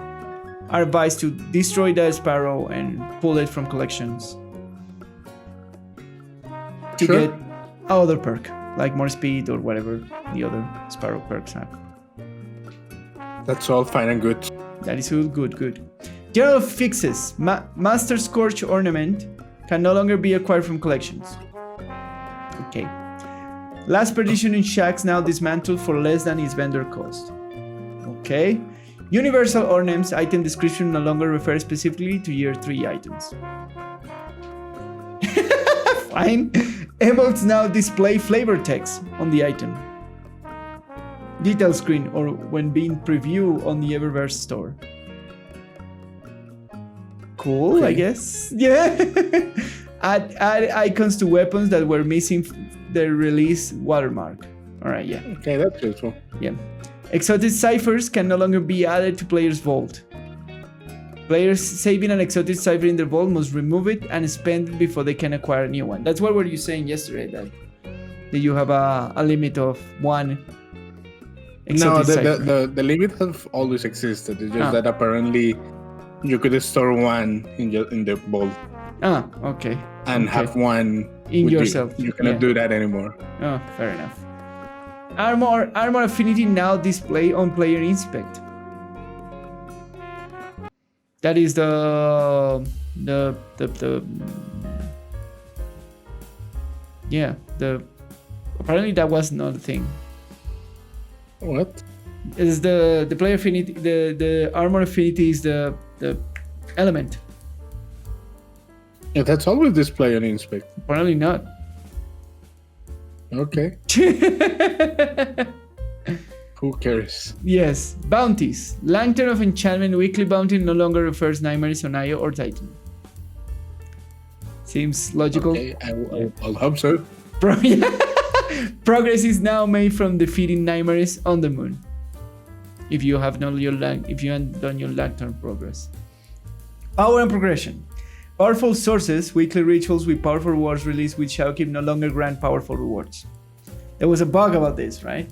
are advised to destroy that sparrow and pull it from collections to get other perk, like more speed or whatever the other sparrow perks have. That's all fine and good. That is good. General fixes. Master Scorch Ornament can no longer be acquired from collections. Okay. Last Perdition in Shacks now dismantled for less than its vendor cost. Okay. Universal Ornaments item description no longer refers specifically to year 3 items. Fine. Emotes now display flavor text on the item. Detail screen or when being previewed on the Eververse store. Cool, okay. I guess. Yeah. add icons to weapons that were missing the release watermark. All right, yeah. Okay, that's useful. Yeah. Exotic ciphers can no longer be added to player's vault. Players saving an exotic cipher in their vault must remove it and spend it before they can acquire a new one. That's what were you saying yesterday, that you have a limit of one exotic cipher. No, the limit has always existed. It's just that apparently you could store one in the vault. Okay. And have one in yourself. You cannot do that anymore. Oh, fair enough. Armor affinity now display on player inspect. That is the apparently that was not a thing. What? Is the player affinity, the armor affinity is the element. Yeah, that's always display on inspect. Apparently not. Okay. Who cares? Yes. Bounties. Lantern of Enchantment weekly bounty no longer refers Nightmares on Io or Titan. Seems logical. Okay, I'll hope so. Progress is now made from defeating Nightmares on the moon. If you haven't done your Lantern progress. Power and progression. Powerful sources, weekly rituals with powerful rewards released with Shadowkeep no longer grant powerful rewards. There was a bug about this, right?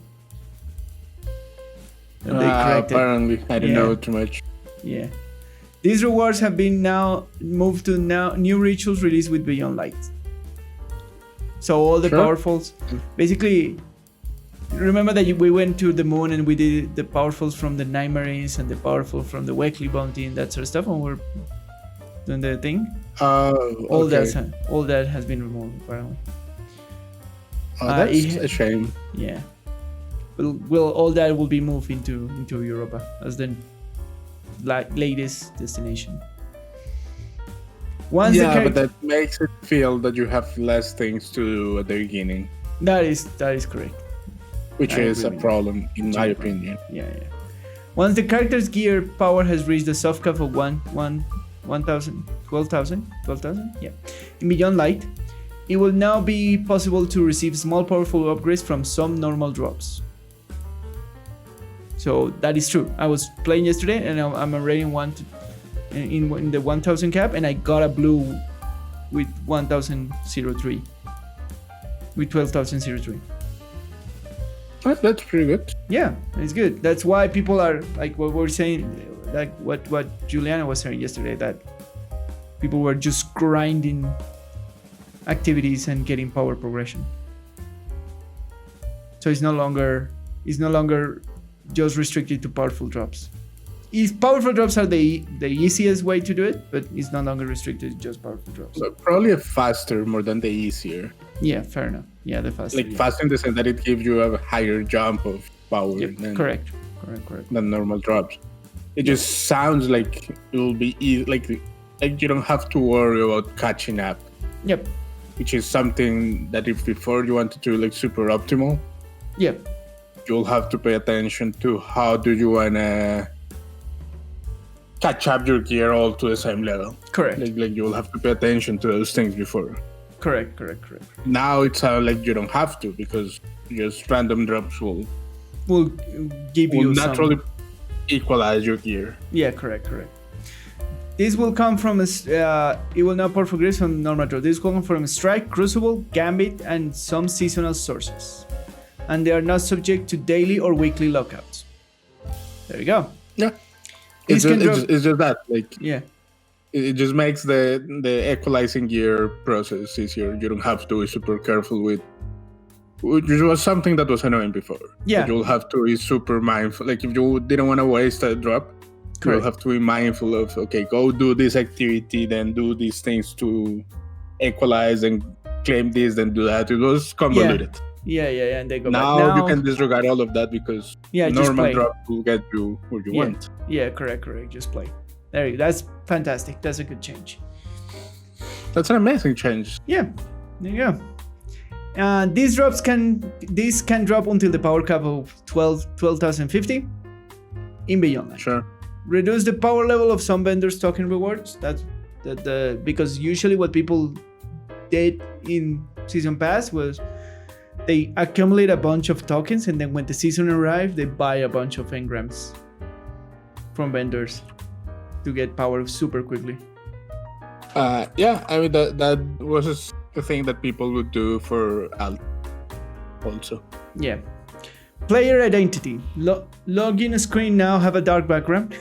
Apparently, I didn't know too much. Yeah. These rewards have been now moved to new rituals released with Beyond Light. So all the powerfuls, basically, remember that we went to the moon and we did the powerfuls from the Nightmares and the powerful from the weekly bounty and that sort of stuff, and we're doing the thing. All that has been removed apparently. That's a shame. Yeah. Will all that will be moved into Europa as the latest destination. But that makes it feel that you have less things to do at the beginning. That is correct. Which is a problem, in my opinion. Yeah. Once the character's gear power has reached the soft cap of 1,000, 12,000, yeah. In Beyond Light, it will now be possible to receive small powerful upgrades from some normal drops. So that is true. I was playing yesterday and I'm already in the 1,000 cap, and I got a blue with 1,003. With 12,003. That's pretty good. Yeah, it's good. That's why people are like what we're saying, like what Juliana was saying yesterday, that people were just grinding activities and getting power progression. So it's no longer just restricted to powerful drops. Powerful drops are the easiest way to do it, but it's no longer restricted to just powerful drops. So probably a faster more than the easier. Yeah, fair enough. Yeah, the faster. Fast in the sense that it gives you a higher jump of power. Yep, correct. Than normal drops. It just sounds like it will be easy, like you don't have to worry about catching up. Yep. Which is something that if before you wanted to super optimal. Yep. You'll have to pay attention to how do you wanna catch up your gear all to the same level. Correct. Like you'll have to pay attention to those things before. Correct. Now it sounds like you don't have to, because just random drops will give you naturally equalize your gear. Yeah, correct. This will come from it will now progress from normal drop. This will come from Strike, Crucible, Gambit, and some seasonal sources. And they are not subject to daily or weekly lockouts. There you go. Yeah. It's just that. Yeah. It just makes the equalizing gear process easier. You don't have to be super careful with. Which was something that was annoying before. Yeah. You'll have to be super mindful. Like if you didn't want to waste a drop, You'll have to be mindful of, okay, go do this activity, then do these things to equalize and claim this, then do that. It was convoluted. Yeah, and they go now, back. Now you can disregard all of that because normal drop will get you where you want. Yeah, correct. Just play. There you go. That's fantastic. That's a good change. That's an amazing change. Yeah, there you go. These can drop until the power cap of 12,050 in Beyond. Sure. Reduce the power level of some vendors' token rewards. That's because usually what people did in Season Pass was they accumulate a bunch of tokens, and then when the season arrived, they buy a bunch of engrams from vendors to get power super quickly. Yeah, I mean that was the thing that people would do for Alt also. Yeah. Player identity. Login screen now have a dark background.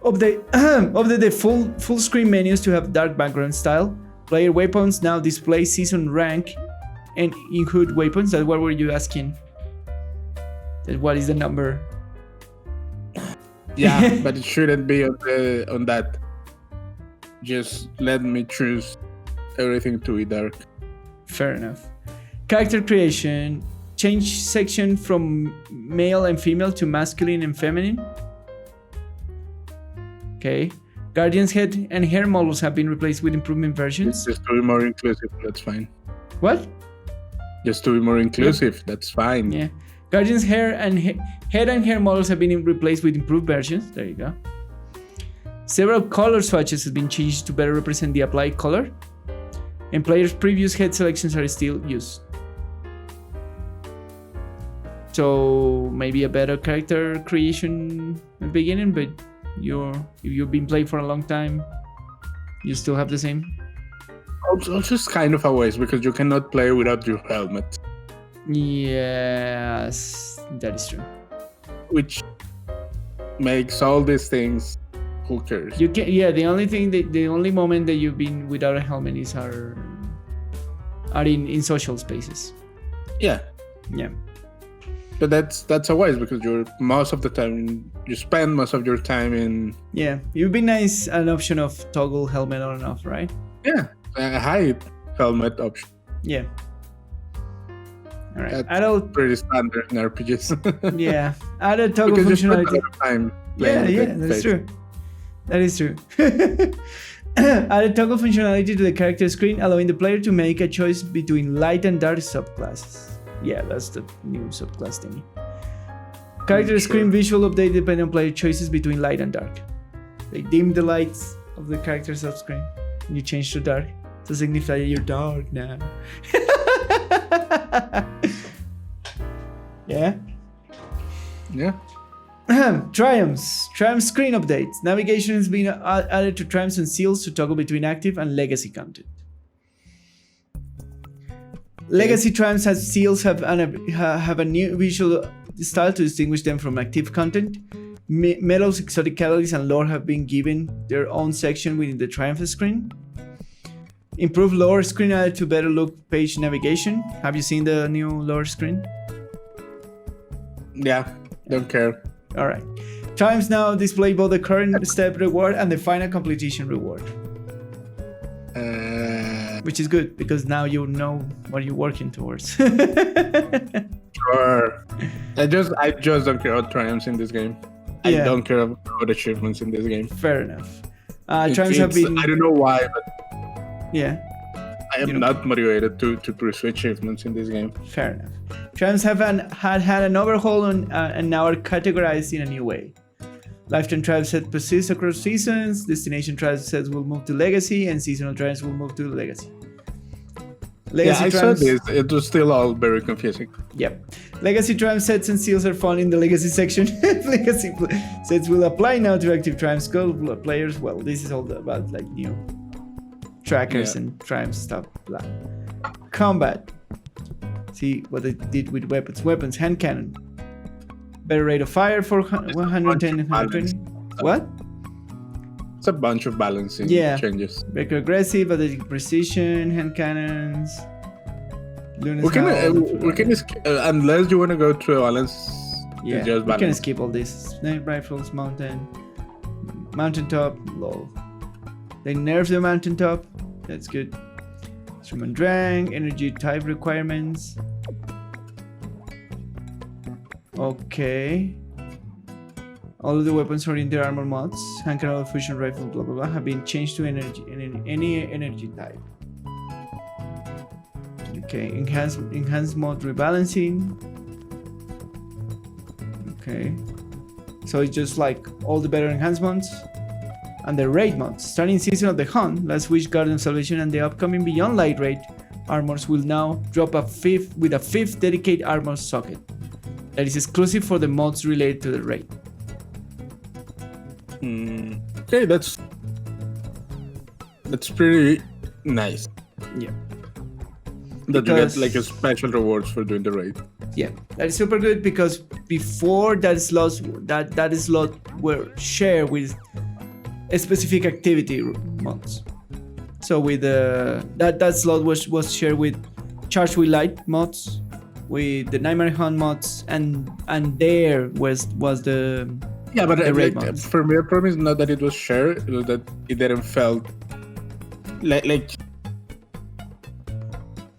Update the full screen menus to have dark background style. Player weapons now display season rank and include weapons. That's what were you asking? What is the number? Yeah, but it shouldn't be on that. Just let me choose everything to be dark. Fair enough. Character creation. Change section from male and female to masculine and feminine. Okay. Guardian's head and hair models have been replaced with improvement versions. Just to be more inclusive, that's fine. What? Just to be more inclusive, that's fine. Yeah. Guardian's hair and head and hair models have been replaced with improved versions. There you go. Several color swatches have been changed to better represent the applied color. And players' previous head selections are still used. So maybe a better character creation at the beginning, but if you've been playing for a long time, you still have the same. Also, just kind of a waste because you cannot play without your helmet. Yes, that is true. Which makes all these things. Who cares? You can, yeah. The only moment that you've been without a helmet is are in social spaces. Yeah. Yeah. But that's a waste because you spend most of your time in. Yeah, it would be nice an option of toggle helmet on and off, right? Yeah, a hide helmet option. Yeah. All right. That's pretty standard in RPGs. Yeah, add a toggle functionality. You spend a lot of time That's true. That is true. Add a toggle functionality to the character screen, allowing the player to make a choice between light and dark subclasses. Yeah, that's the new subclass thingy. Character screen visual update depending on player choices between light and dark. They dim the lights of the character subscreen and you change to dark to signify you're dark now. Yeah? Yeah. Triumphs screen updates. Navigation has been added to triumphs and seals to toggle between active and legacy content. Legacy triumphs as seals have a new visual style to distinguish them from active content. Medals, exotic catalysts, and lore have been given their own section within the triumph screen. Improved lore screen added to better look page navigation. Have you seen the new lore screen? Yeah, don't care. Alright. Triumphs now display both the current step reward and the final completion reward. Which is good because now you know what you're working towards. Sure. I just don't care about triumphs in this game. I don't care about achievements in this game. Fair enough. Triumphs have been. I don't know why, but yeah, I am not motivated to pursue achievements in this game. Fair enough. Triumphs have had an overhaul and now are categorized in a new way. Lifetime triumphs set persist across seasons. Destination triumphs sets will move to legacy, and seasonal triumphs will move to legacy. I saw this. It was still all very confusing. Yep. Legacy triumph sets and seals are found in the legacy section. Legacy sets will apply now to active triumph skill players. Well, this is all about like new trackers and triumph stuff. Blah. Combat. See what they did with weapons. Weapons, hand cannon. Better rate of fire for 110 and 120. What? It's a bunch of balancing changes. Breaker aggressive, athletic precision, hand cannons. We can unless you want to go to a balance Yeah, It's just we can balance. skip all this. Sniper rifles, mountaintop, lol. They nerfed the mountaintop. That's good. Instrument rank, energy type requirements. Okay. All of the weapons oriented armor mods, hand cannon, fusion rifle, blah blah blah, have been changed to energy in any energy type. Okay, enhanced mod rebalancing. Okay, so it's just like all the better enhancements and the raid mods. Starting season of the Hunt, Last Wish, Garden of Salvation, and the upcoming Beyond Light raid armors will now drop a fifth dedicated armor socket that is exclusive for the mods related to the raid. Okay, that's pretty nice. Yeah. That Because- you get like a special rewards for doing the raid. Yeah, that is super good because before that slot were shared with a specific activity mods. So with that slot was shared with Charged with Light mods, with the Nightmare Hunt mods, and there was the Yeah, but the raid like, mods. for me, the problem is not that it was shared; it was that it didn't felt like.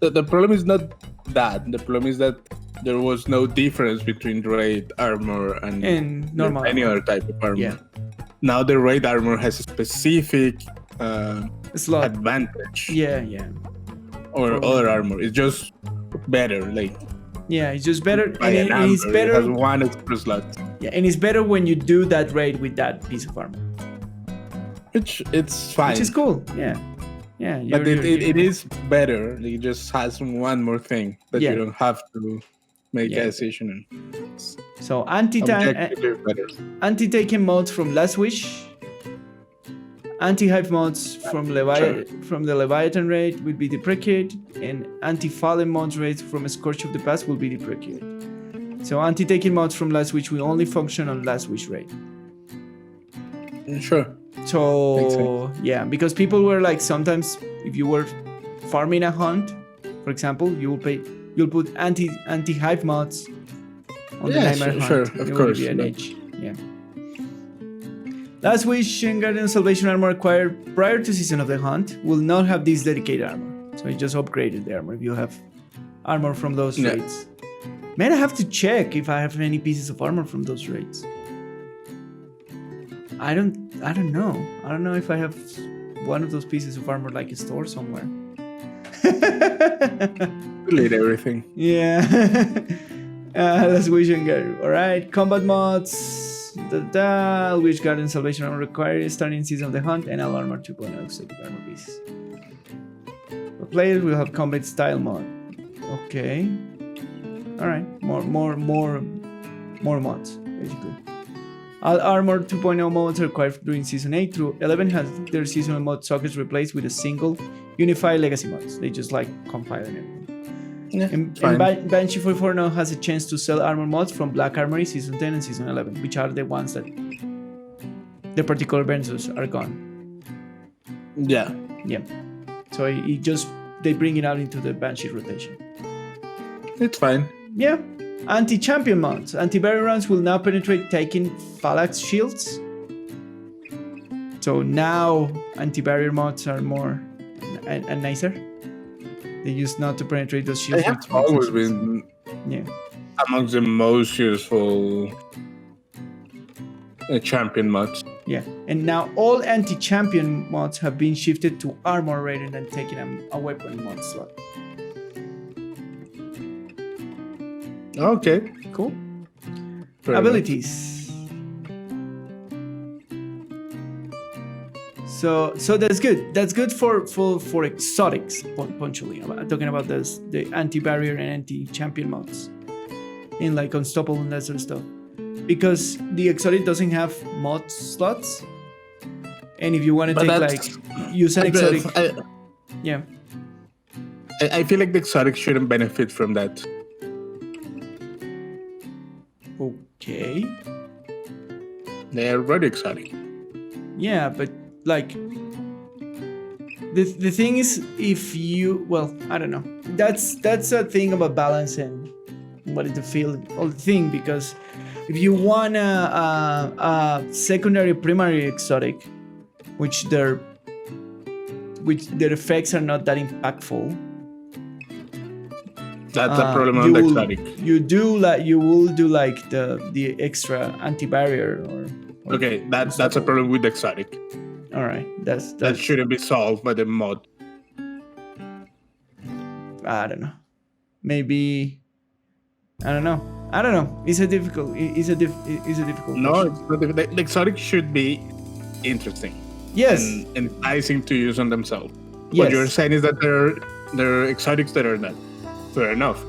The problem is not that. The problem is that there was no difference between raid armor and normal any armor. other type of armor. Yeah. Now the raid armor has a specific slot. advantage Yeah. or other armor. It's just better. Like Yeah, it's just better, by and an it's amber, it has better. one extra slot, Yeah, and it's better when you do that raid with that piece of armor, which it's fine. which is cool. Yeah. Yeah, But it is better. Like, it just has one more thing that Yeah. you don't have to make Yeah. a decision on. So Objectively better. anti-taken mods from Last Wish, anti-hype mods from the Leviathan raid will be deprecated, and anti-fallen mods raids from Scorch of the Past will be deprecated. So anti-taken mods from Last Wish will only function on Last Wish raid. Sure. So yeah, because people were like, sometimes if you were farming a hunt, for example, you'll put anti-hype mods on the Yeah, Nightmare Hunt. sure, It of will course. be an edge. Yeah. Last Wish and Guardian of Salvation armor acquired prior to Season of the Hunt will not have this dedicated armor. So you just upgraded the armor if you have armor from those Yeah. raids. Man, I have to check if I have any pieces of armor from those raids. I don't know. I don't know if I have one of those pieces of armor like stored somewhere. Delete everything. Yeah. Let's wish and go. Alright, combat mods. Wish Guardian Salvation armor required starting season of the Hunt and All Armor 2.0 exotic armor pieces. For players will have combat style mod. Okay. Alright. More mods, basically. All Armor 2.0 mods are required during Season 8 through 11 has their seasonal mod sockets replaced with a single unified legacy mods. They just like compile and everything. Yeah, And Banshee 44 now has a chance to sell armor mods from Black Armory Season 10 and Season 11, which are the ones that the particular Benzos are gone. Yeah. Yeah. So they bring it out into the Banshee rotation. It's fine. Yeah. Anti-champion mods. Anti-barrier rounds will now penetrate taking phalanx shields. So now anti-barrier mods are more and nicer. They used not to penetrate those shields. They have always been amongst the most useful champion mods. Yeah, and now all anti-champion mods have been shifted to armor rather than taking a weapon mod slot. Okay. Cool. Fair Abilities. So that's good. That's good for exotics. Punctually, I'm talking about the anti-barrier and anti-champion mods, in like unstoppable and that sort of stuff. Because the exotic doesn't have mod slots, and if you want to use an exotic, yeah. I feel like the exotic shouldn't benefit from that. Okay. They are already exotic. Yeah, but like the thing is, if you I don't know. That's a thing about balance and what is the feel of the thing, because if you want a secondary primary exotic, which their effects are not that impactful. That's a problem on the exotic. You will do like the extra anti-barrier or okay, that's a problem with the exotic. All right, that shouldn't be solved by the mod. I don't know. Maybe I don't know. It's a difficult. It's a difficult. No, question. it's not. The exotic should be interesting. Yes. And enticing to use on themselves. Yes. What you're saying is that there are exotics that are not. Fair enough.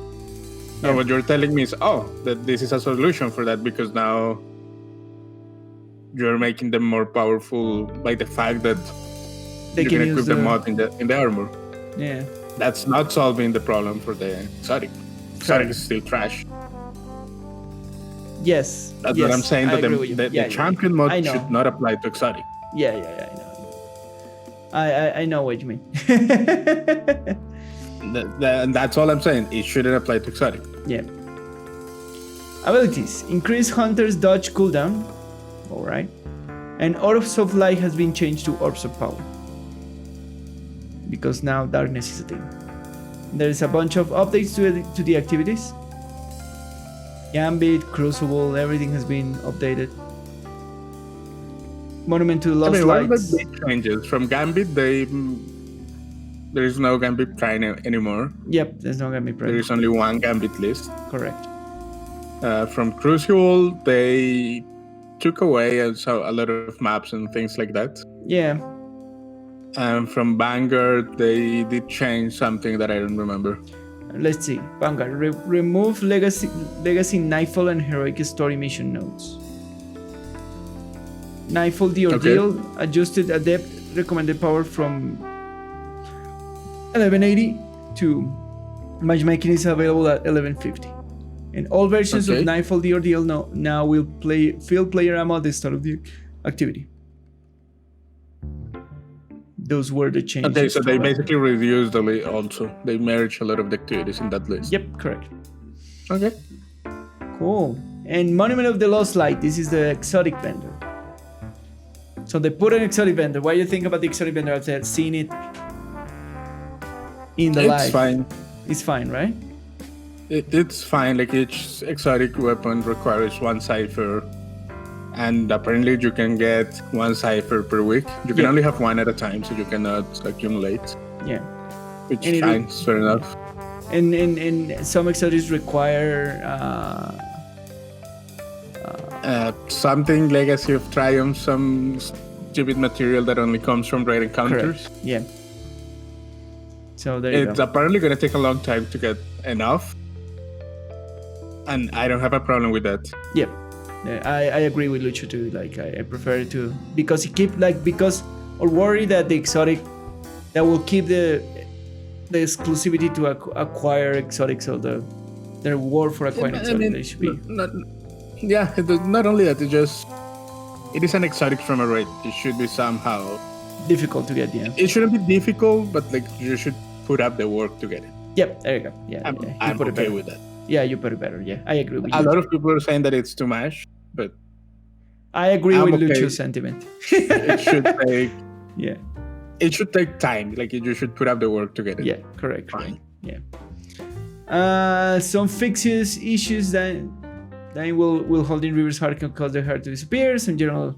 Yeah. And what you're telling me is, that this is a solution for that because now you're making them more powerful by the fact that you can equip the mod in the armor. Yeah. That's not solving the problem for the exotic. Exotic is still trash. Yes. That's what I'm saying. That the champion mod should not apply to exotic. Yeah, I know. I know what you mean. And that's all I'm saying. It shouldn't apply to exotic. Yeah. Abilities. Increase Hunter's dodge cooldown. Alright. And Orbs of Light has been changed to Orbs of Power. Because now darkness is a thing. There's a bunch of updates to the activities. Gambit, Crucible, everything has been updated. Monument to the Lost Lights. One of the big changes from Gambit, there is no Gambit Prime anymore. Yep, there's no Gambit Prime. There is only one Gambit list. Correct. From Crucible, they took away a lot of maps and things like that. Yeah. And from Vanguard, they did change something that I don't remember. Let's see. Vanguard. Remove Legacy Nightfall and Heroic Story mission nodes. Nightfall the Ordeal adjusted Adept recommended power from 1180 to matchmaking is available at 1150. And all versions of Nightfall the Ordeal now will fill player ammo at the start of the activity. Those were the changes. Okay, so they basically reduced the list also. They merged a lot of the activities in that list. Yep, correct. Okay. Cool. And Monument of the Lost Light. This is the exotic vendor. So they put an exotic vendor. What do you think about the exotic vendor after seeing it in the live? It's fine. It's fine, right? It's fine. Like each exotic weapon requires one cipher. And apparently you can get one cipher per week. You can only have one at a time, so you cannot accumulate. Yeah. Which is fine, fair enough. And some exotics require something Legacy of Triumph, some stupid material that only comes from raid encounters. Correct. Yeah. So there you go. It's apparently going to take a long time to get enough. And I don't have a problem with that. Yep. I agree with Lucho too. Like I prefer it to because or worry that the exotic that will keep the exclusivity to acquire exotics or the reward for acquiring exotic. They should be. Not only that. It is an exotic from a raid. It should be somehow difficult to get. Yeah. It shouldn't be difficult, but like you should put up the work to get it. Yep. There you go. Yeah. I'm okay with that. Yeah, you put it better. Yeah, I agree with you. A lot of people are saying that it's too much, but I agree with Lucho's sentiment. It should take. Yeah. It should take time. Like you should put up the work to get it. Yeah, correct. Fine. Yeah. Some fixes, issues that will hold in reverse heart can cause the heart to disappear. Some general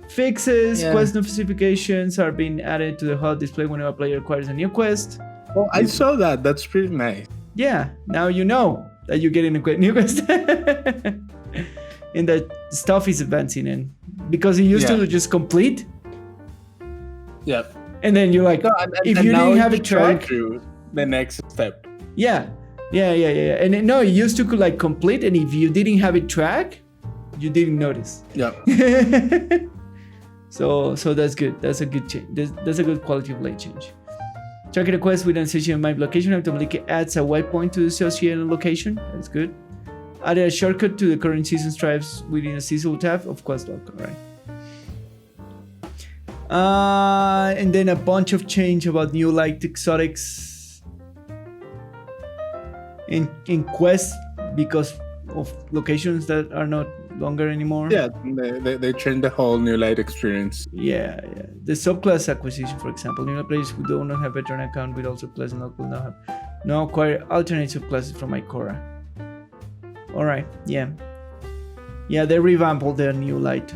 fixes, quest notifications are being added to the HUD display whenever a player acquires a new quest. Oh, I saw that. That's pretty nice. Yeah, now you know that you're getting a new quest. And that stuff is advancing in. Because it used to just complete. Yeah. And then you're like, if you didn't have a track. The next step. Yeah. And it used to like complete, and if you didn't have a track, you didn't notice. Yeah. So that's good. That's a good change. That's a good quality of life change. Tracking a quest with an associated map location automatically adds a waypoint to the associated location. That's good. Added a shortcut to the current season stripes within a seasonal tab of quest log. Alright. And then a bunch of change about new light exotics in quest, because of locations that are not longer anymore. Yeah, they changed the whole new light experience. Yeah. The subclass acquisition, for example, new players who do not have veteran account with all subclasses will now acquire alternate subclasses from Ikora. All right. Yeah. They revamped all their new light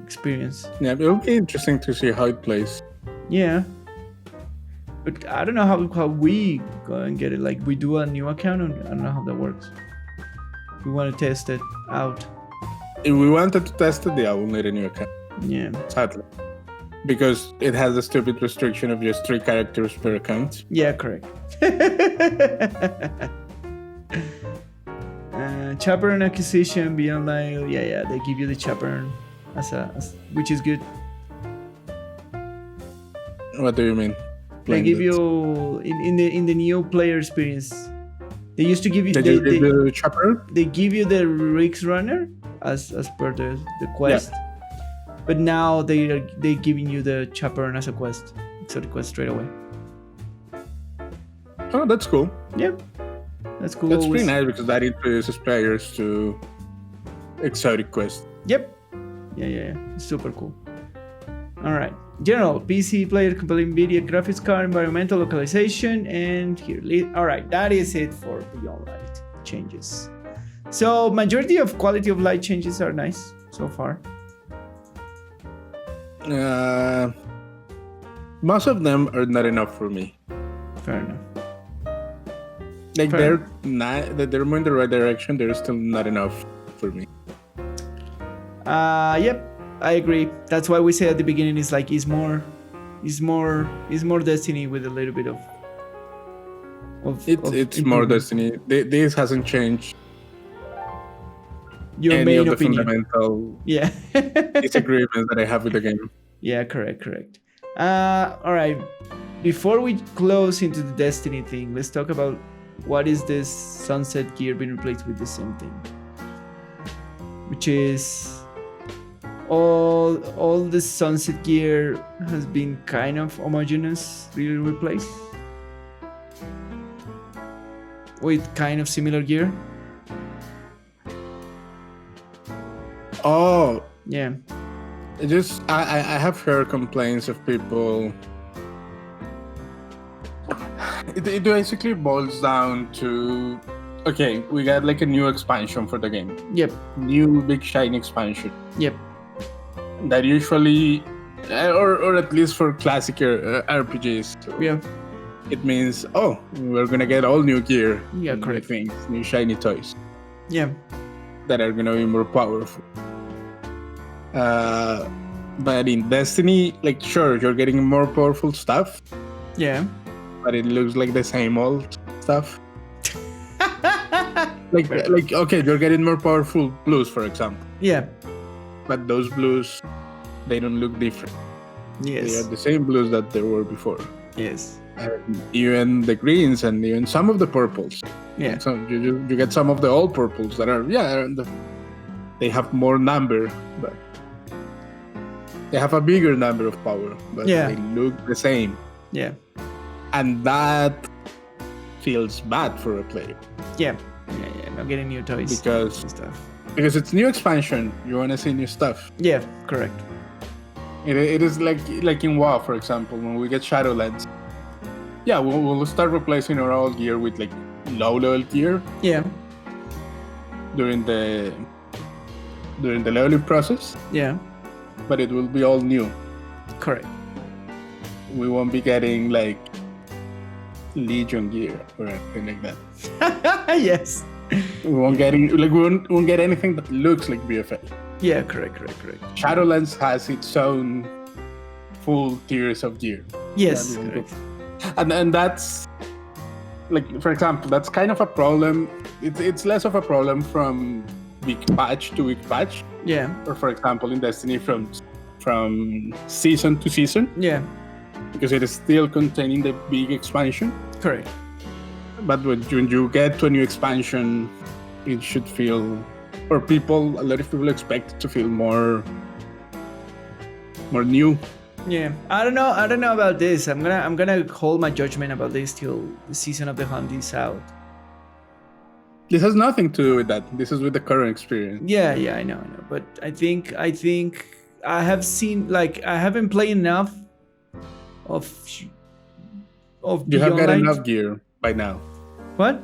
experience. Yeah, it'll be interesting to see how it plays. Yeah. But I don't know how we go and get it. Like, we do a new account, and I don't know how that works. We want to test it out. If we wanted to test it, we'll need a new account. Yeah. Sadly. Because it has a stupid restriction of just 3 characters per account. Yeah, correct. Chaperone acquisition beyond like, they give you the chaperone which is good. What do you mean? They give you in the new player experience. They used to give you the chaperone. They give you the Rigs Runner as per the quest, but now they giving you the chaperone as a quest, exotic quest straight away. Oh, that's cool. Yeah, that's cool. That's pretty nice because that introduces players to exotic quests. Yep. Yeah. Super cool. All right. General PC player compatible NVIDIA graphics card, environmental localization, and here. All right, that is it for Beyond Light changes. So majority of quality of life changes are nice so far. Most of them are not enough for me. Fair enough. Like they're moving in the right direction. They're still not enough for me. Yep. I agree. That's why we say at the beginning is more Destiny with a little bit of it's more Destiny. This hasn't changed your any main of the opinion. Fundamental disagreements that I have with the game. Yeah, correct. All right. Before we close into the Destiny thing, let's talk about what is this Sunset gear being replaced with the same thing, which is all the Sunset gear has been kind of homogeneous, really replaced with kind of similar gear. Oh, yeah. I have heard complaints of people. It basically boils down to, okay, we got like a new expansion for the game. Yep. New big shiny expansion. Yep. That usually, or at least for classic RPGs. Yeah. It means, we're gonna get all new gear. Yeah, correct. New things, new shiny toys. Yeah. That are gonna be more powerful. But in Destiny, like, sure, you're getting more powerful stuff. Yeah. But it looks like the same old stuff. like okay, you're getting more powerful blues, for example. Yeah. But those blues, they don't look different. Yes. They are the same blues that there were before. Yes. And even the greens and even some of the purples. Yeah. So you get some of the old purples that are they have more number, but they have a bigger number of power, but they look the same. Yeah. And that feels bad for a player. Yeah. Not getting new toys. Because it's new expansion, you want to see new stuff. Yeah, correct. It is like in WoW, for example, when we get Shadowlands. Yeah, we'll start replacing our old gear with like low-level gear. Yeah. During the leveling process. Yeah. But it will be all new. Correct. We won't be getting like Legion gear or anything like that. Yes. We won't get anything that looks like BFA. Yeah, correct. Shadowlands has its own full tiers of gear. Yes, correct. And that's like, for example, that's kind of a problem. It's less of a problem from week patch to week patch. Yeah. Or for example, in Destiny from season to season. Yeah. Because it is still containing the big expansion. Correct. But when you get to a new expansion, it should feel, or a lot of people expect it to feel more new. Yeah, I don't know about this. I'm gonna hold my judgment about this till the Season of the Hunt is out. This has nothing to do with that. This is with the current experience. Yeah, I know. But I think I have seen, like, I haven't played enough of You have got Beyond enough Light. gear by now. What?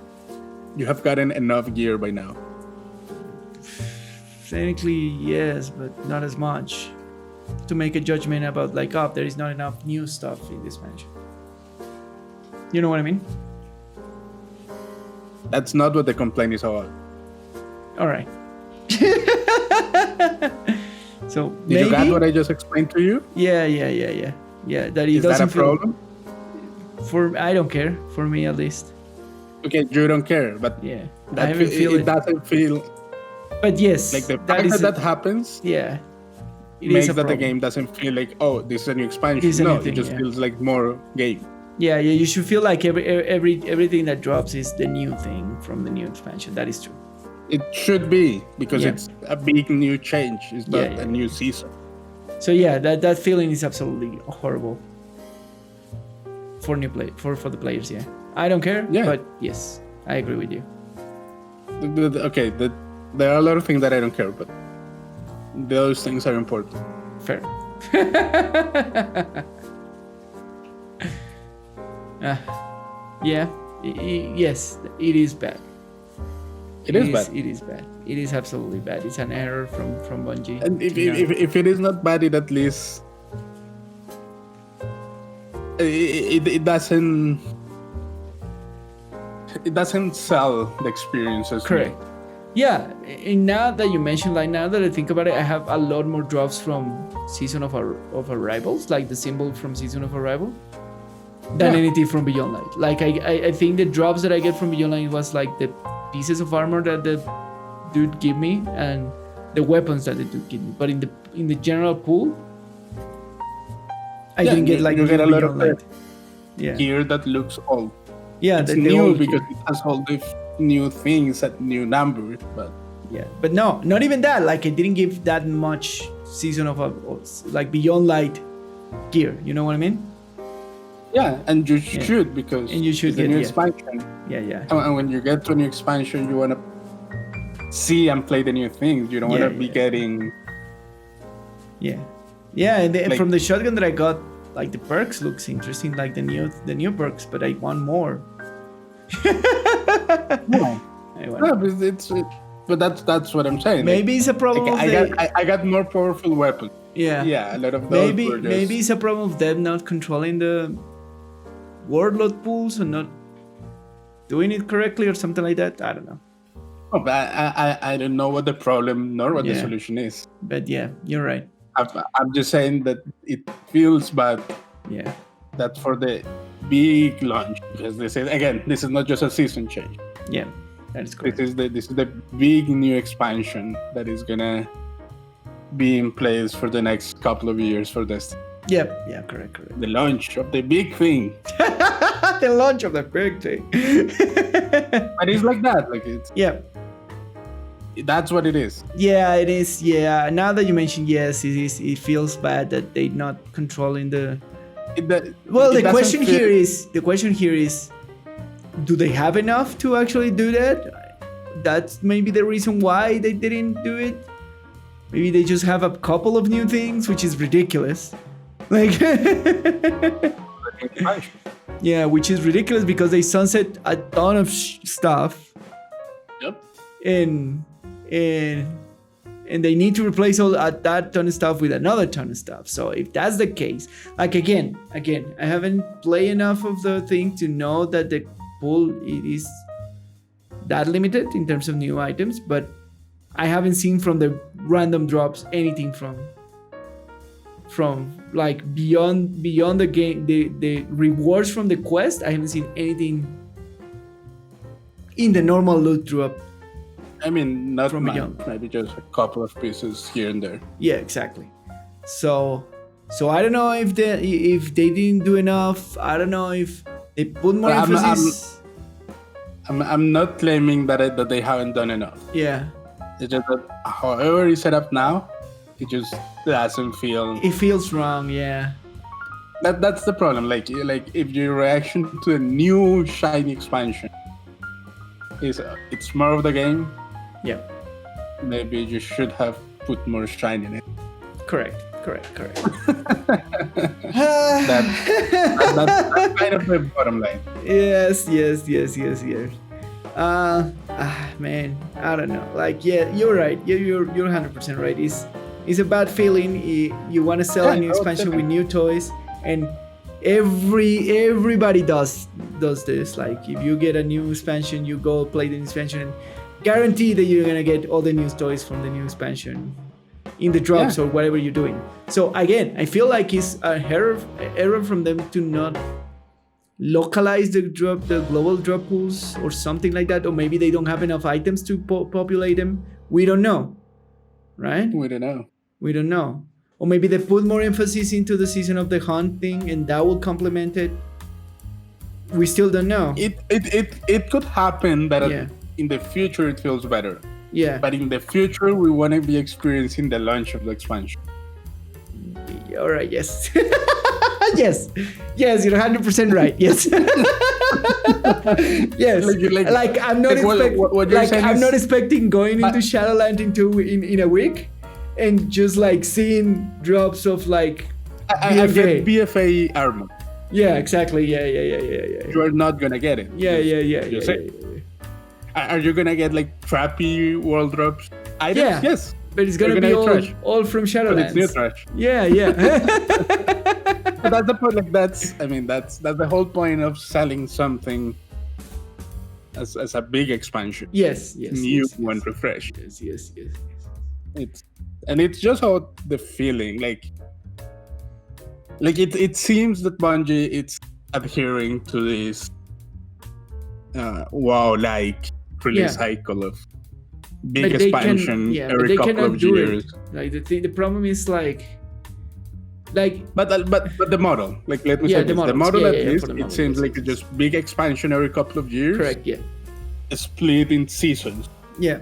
You have gotten enough gear by now. Technically, yes, but not as much to make a judgment about, like, oh, there is not enough new stuff in this mansion. You know what I mean? That's not what the complaint is about. All right. So Did maybe, you get what I just explained to you? Yeah. That it Is that doesn't a problem? feel. I don't care. For me, at least. Okay, you don't care, but Yeah. I that haven't feel it doesn't feel But yes, like the that fact is that happens yeah. It makes is a that the problem. game doesn't feel like, oh, this is a new expansion. It's a No, new thing, it just yeah. feels like more game. Yeah. You should feel like everything that drops is the new thing from the new expansion. That is true. It should be, because Yeah. it's a big new change. It's not Yeah. a new season. So yeah, that feeling is absolutely horrible for for the players. Yeah, I don't care. Yeah. But yes, I agree with you. Okay, there are a lot of things that I don't care, but those things are important. Fair. Yeah. Yes, it is bad. It is bad. It is bad. It is absolutely bad. It's an error from Bungie. And if it is not bad, it at least it doesn't sell the experience as Correct. Yeah, and now that you mentioned, like, now that I think about it, I have a lot more drops from Season of Arrivals, like the symbol from Season of Arrival, than Yeah. anything from Beyond Light. Like, I think the drops that I get from Beyond Light was like the pieces of armor that the dude give me and the weapons that the dude give me. But in the general pool, I didn't get like you get a lot of Beyond Light. Yeah, gear that looks old. yeah, It's the new old because gear. it has all the new things at new numbers, but Yeah, but no, not even that. Like, I didn't give that much Season of like Beyond Light gear. You know what I mean? yeah, and you should, because And you should it's a get, new yeah. expansion. Yeah. And when you get to a new expansion, you want to see and play the new things. You don't want to be getting Yeah, and Like- from the shotgun that I got, like, the perks looks interesting, like the new perks, but I want more. more. I want No, but that's what I'm saying. Maybe it's a problem of I got more powerful weapons. yeah. A lot of those were just, Maybe it's a problem of them not controlling the warlord pools and not doing it correctly or something like that. I don't know. Oh, but I don't know what the problem nor what the Yeah. solution is. But yeah, you're right. I'm just saying that it feels bad Yeah. that for the big launch, because this is not just a season change. Yeah. That is correct. This is the big new expansion that is gonna be in place for the next couple of years for this. Yeah, correct. The launch of the big thing. The launch of the big thing. But it's like that. Like Yeah. that's what it is. Yeah, it is. Yeah. Now that you mentioned, yes, it is. It feels bad that they're not controlling the. Well, the question here is, do they have enough to actually do that? That's maybe the reason why they didn't do it. Maybe they just have a couple of new things, which is ridiculous. Like, yeah, which is ridiculous because they sunset a ton of stuff. Yep. And they need to replace all that ton of stuff with another ton of stuff. So if that's the case, like, again, I haven't played enough of the thing to know that the pool it is that limited in terms of new items, but I haven't seen from the random drops anything from like beyond the game, the rewards from the quest. I haven't seen anything in the normal loot drop. I mean, not From much, beyond. maybe just a couple of pieces here and there. Yeah, exactly. So I don't know if they didn't do enough. I don't know if they put more emphasis. I'm not claiming that they haven't done enough. Yeah, It's just that however it's set up now, it just doesn't feel. it feels wrong. Yeah, That's the problem. Like if your reaction to a new shiny expansion it's more of the game. Yeah. Maybe you should have put more shine in it. Correct. That's kind of the bottom line. Yes. Man, I don't know. Like, yeah, you're right. You're 100% right. It's a bad feeling. You want to sell a new expansion with new toys, and everybody does this. Like, if you get a new expansion, you go play the expansion, and guarantee that you're gonna get all the new toys from the new expansion in the drops or whatever you're doing. So again, I feel like it's an error from them to not localize the global drop pools or something like that, or maybe they don't have enough items to populate them. We don't know, right? We don't know. Or maybe they put more emphasis into the season of the hunting, and that will complement it. We still don't know. It could happen that in the future it feels better. Yeah. But in the future, we want to be experiencing the launch of the expansion. All right. Yes. Yes. You're 100% right. Yes. Yes. Like I'm not I'm not expecting going into Shadowland in a week, and just like seeing drops of like BFA armor. Yeah. Exactly. Yeah. You are not gonna get it. Yeah. Are you gonna get like crappy world drops items? Yeah. Yes. But it's gonna be all from Shadowlands. But it's new trash. Yeah. But that's the point. Like that's the whole point of selling something as a big expansion. Yes. New and refreshed. Yes. It's just how the feeling like it seems that Bungie it's adhering to this release cycle of big expansion every couple of years. Like the problem is like but the model, like let me say this, the model at least it seems like it's just big expansion every couple of years. Correct. Yeah. Split in seasons. Yeah.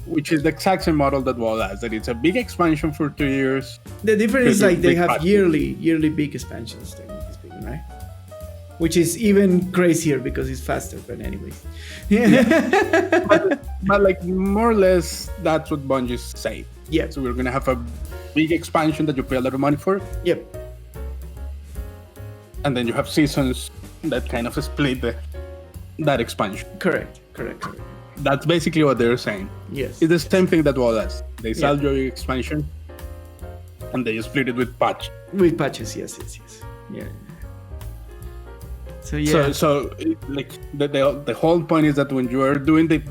Which is the exact same model that WoW has. That it's a big expansion for 2 years. The difference is like they have yearly big expansions, technically speaking, right? Which is even crazier because it's faster. But anyways, but like more or less, that's what Bungie's saying. Yeah. So we're gonna have a big expansion that you pay a lot of money for. Yep. And then you have seasons that kind of split that expansion. Correct. That's basically what they're saying. Yes. It's the same thing that WoW does. They sell your expansion, and they split it with patch. With patches, yes. Yeah. So yeah. So like the whole point is that when you are doing the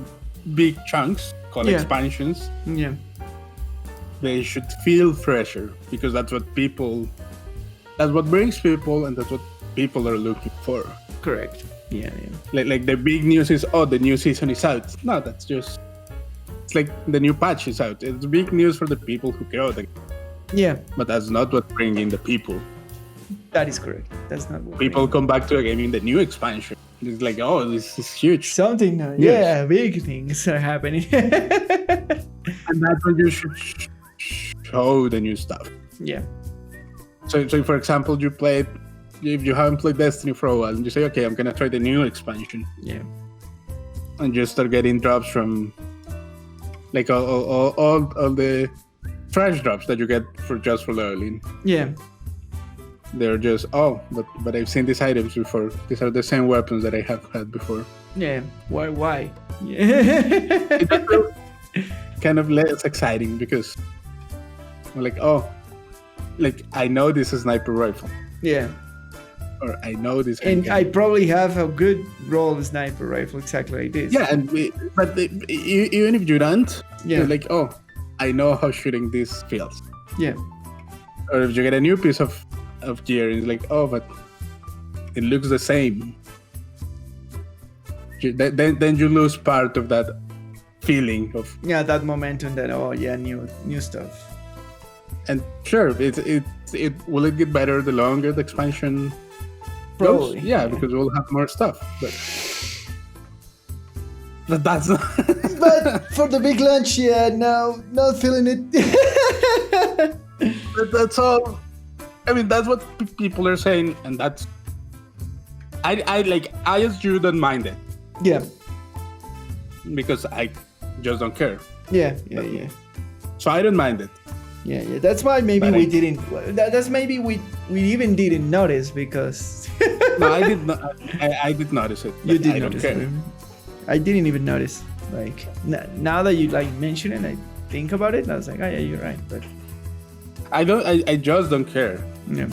big chunks called expansions, they should feel fresher because that's what brings people, and that's what people are looking for. Correct. Yeah. Like the big news is the new season is out. No, that's just it's like the new patch is out. It's big news for the people who care about it. Yeah. But that's not what brings in the people. That is correct. That's not what people come back to a game in the new expansion. It's like, this is huge. Something new. Yeah, big things are happening. And that's when you should show the new stuff. Yeah. So for example, if you haven't played Destiny for a while, and you say, okay, I'm gonna try the new expansion. Yeah. And you start getting drops from like all the trash drops that you get for leveling. Yeah. They're just but I've seen these items before. These are the same weapons that I have had before. Yeah. Why? Yeah. It's kind of less exciting because I'm like, I know this is sniper rifle. Yeah. Or I know this. And I probably have a good roll sniper rifle exactly like this. Yeah, but even if you don't, you're like, I know how shooting this feels. Yeah. Or if you get a new piece of gear, and it's like, but it looks the same. Then you lose part of that feeling of that momentum that new stuff. And sure, will it get better the longer the expansion Probably. goes? Yeah, because we'll have more stuff. But that's not. But for the big launch, no, not feeling it. But that's all. I mean, that's what people are saying, and that's. I as you don't mind it. Yeah. because I just don't care. Yeah. So I don't mind it. Yeah. That's why maybe we didn't. That's maybe we even didn't notice because. No, I did not. I did notice it. You did notice it. I didn't even notice. Like now that you like mention it, I think about it. And I was like, oh yeah, you're right. But I don't. I just don't care. Yeah.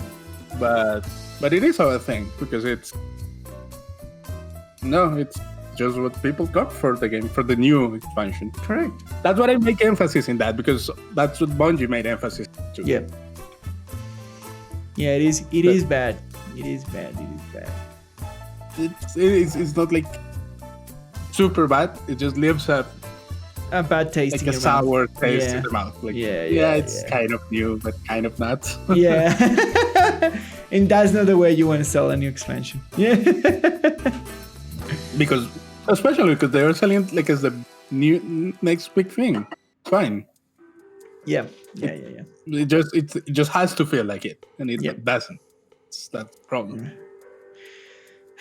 But it is our thing because it's just what people got for the game, for the new expansion. Correct. That's what I make emphasis in that, because that's what Bungie made emphasis to. Yeah. Yeah, it is. It is bad. It is bad. It's not like super bad. It just leaves a bad taste, like in a your sour mouth. taste in the mouth. Like, it's kind of new, but kind of not. Yeah. And that's not the way you want to sell a new expansion. Yeah. Especially because they are selling it like as the new next big thing. Fine. Yeah. It just has to feel like it, and it doesn't. It's that problem.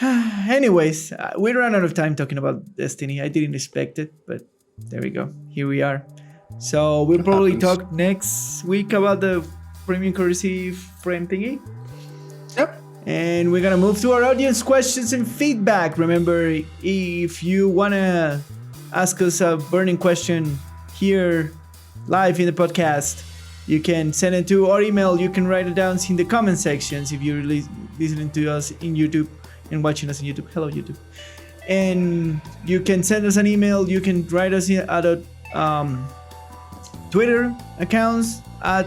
Anyways, we ran out of time talking about Destiny. I didn't expect it, but there we go. Here we are. So we'll probably talk next week about the premium courtesy frame thingy. Yep. And we're gonna move to our audience questions and feedback. Remember, if you wanna ask us a burning question here live in the podcast, you can send it to our email. You can write it down in the comment sections if you're listening to us in YouTube and watching us on YouTube. Hello, YouTube. And you can send us an email. You can write us at our Twitter accounts at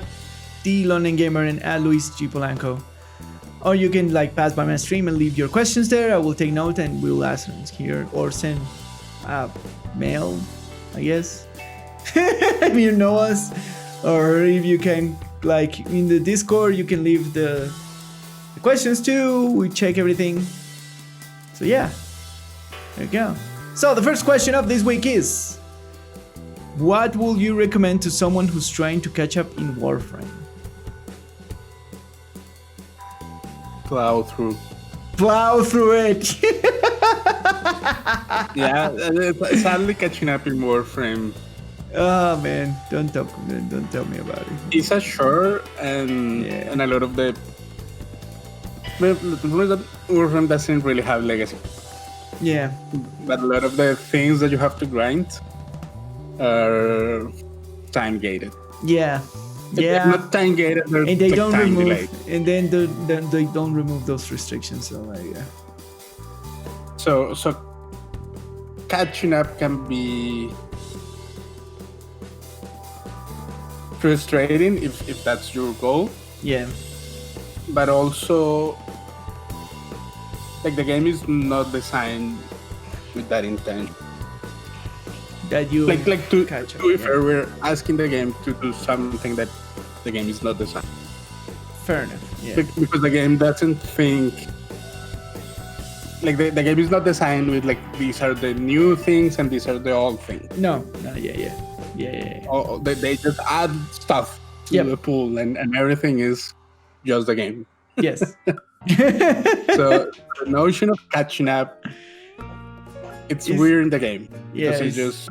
the London Gamer and at Luis G. Polanco. Or you can pass by my stream and leave your questions there. I will take note and we'll ask them here, or send mail, I guess. If you know us, or if you can in the Discord, you can leave the questions too. We check everything. So yeah, there you go. So the first question of this week is, what will you recommend to someone who's trying to catch up in Warframe? Plow through it. Yeah, sadly catching up in Warframe. Oh man, don't tell me about it. It's a chore, and a lot of the problem is that Warframe doesn't really have legacy. Yeah. But a lot of the things that you have to grind are time gated. Yeah. Yeah. Not time gated, and they don't time remove delayed. And then they don't remove those restrictions. So So catching up can be frustrating if that's your goal. Yeah. But also, the game is not designed with that intention. That you to catch up. To be fair, we're asking the game to do something that the game is not designed. Fair enough. Yeah. Because the game doesn't think the game is not designed with these are the new things and these are the old things. No. Yeah. Oh, they just add stuff to the pool, and everything is just the game. Yes. So the notion of catching up, it's weird in the game. Yes. Because it's just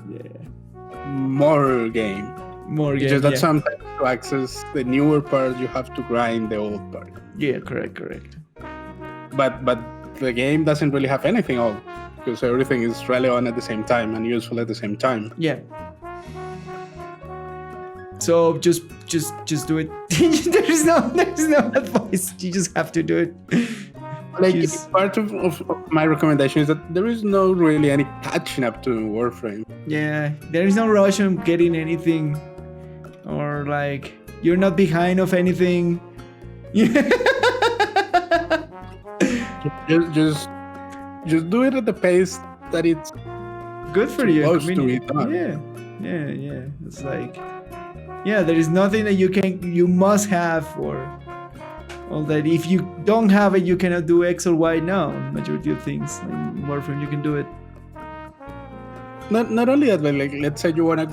more game. It's just that sometimes to access the newer part, you have to grind the old part. Yeah, correct. But the game doesn't really have anything old, because everything is relevant at the same time and useful at the same time. Yeah. So just do it. There's no advice. You just have to do it. Part of my recommendation is that there is no really any catching up to Warframe. Yeah, there is no rush on getting anything, or you're not behind of anything. Just do it at the pace that it's good for you. Supposed to be done. Yeah. It's there is nothing that you must have, or that if you don't have it, you cannot do X or Y. No, majority of things in Warframe you can do it. Not only that, but let's say you want to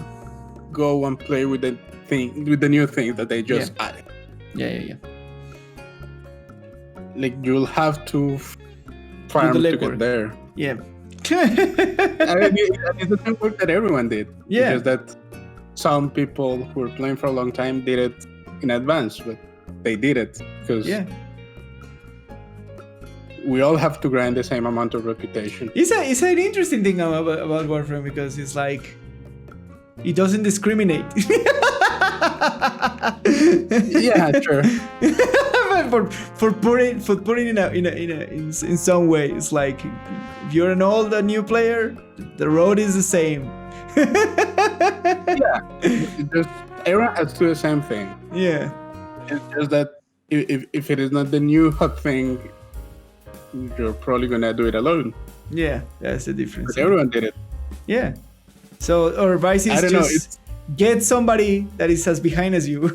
go and play with the new thing that they just added. Yeah. You'll have to farm to get there. Yeah. It's the same work that everyone did. Yeah. Because that some people who were playing for a long time did it in advance, but they did it because we all have to grind the same amount of reputation. It's an interesting thing about Warframe because it's like it doesn't discriminate. Yeah, sure. for putting in some way, it's like if you're an old or new player, the road is the same. Yeah, just everyone has to do the same thing. Yeah, it's just that if it is not the new hot thing, you're probably gonna do it alone. Yeah, that's the difference. But everyone did it. Yeah. So our advice is just get somebody that is as behind as you,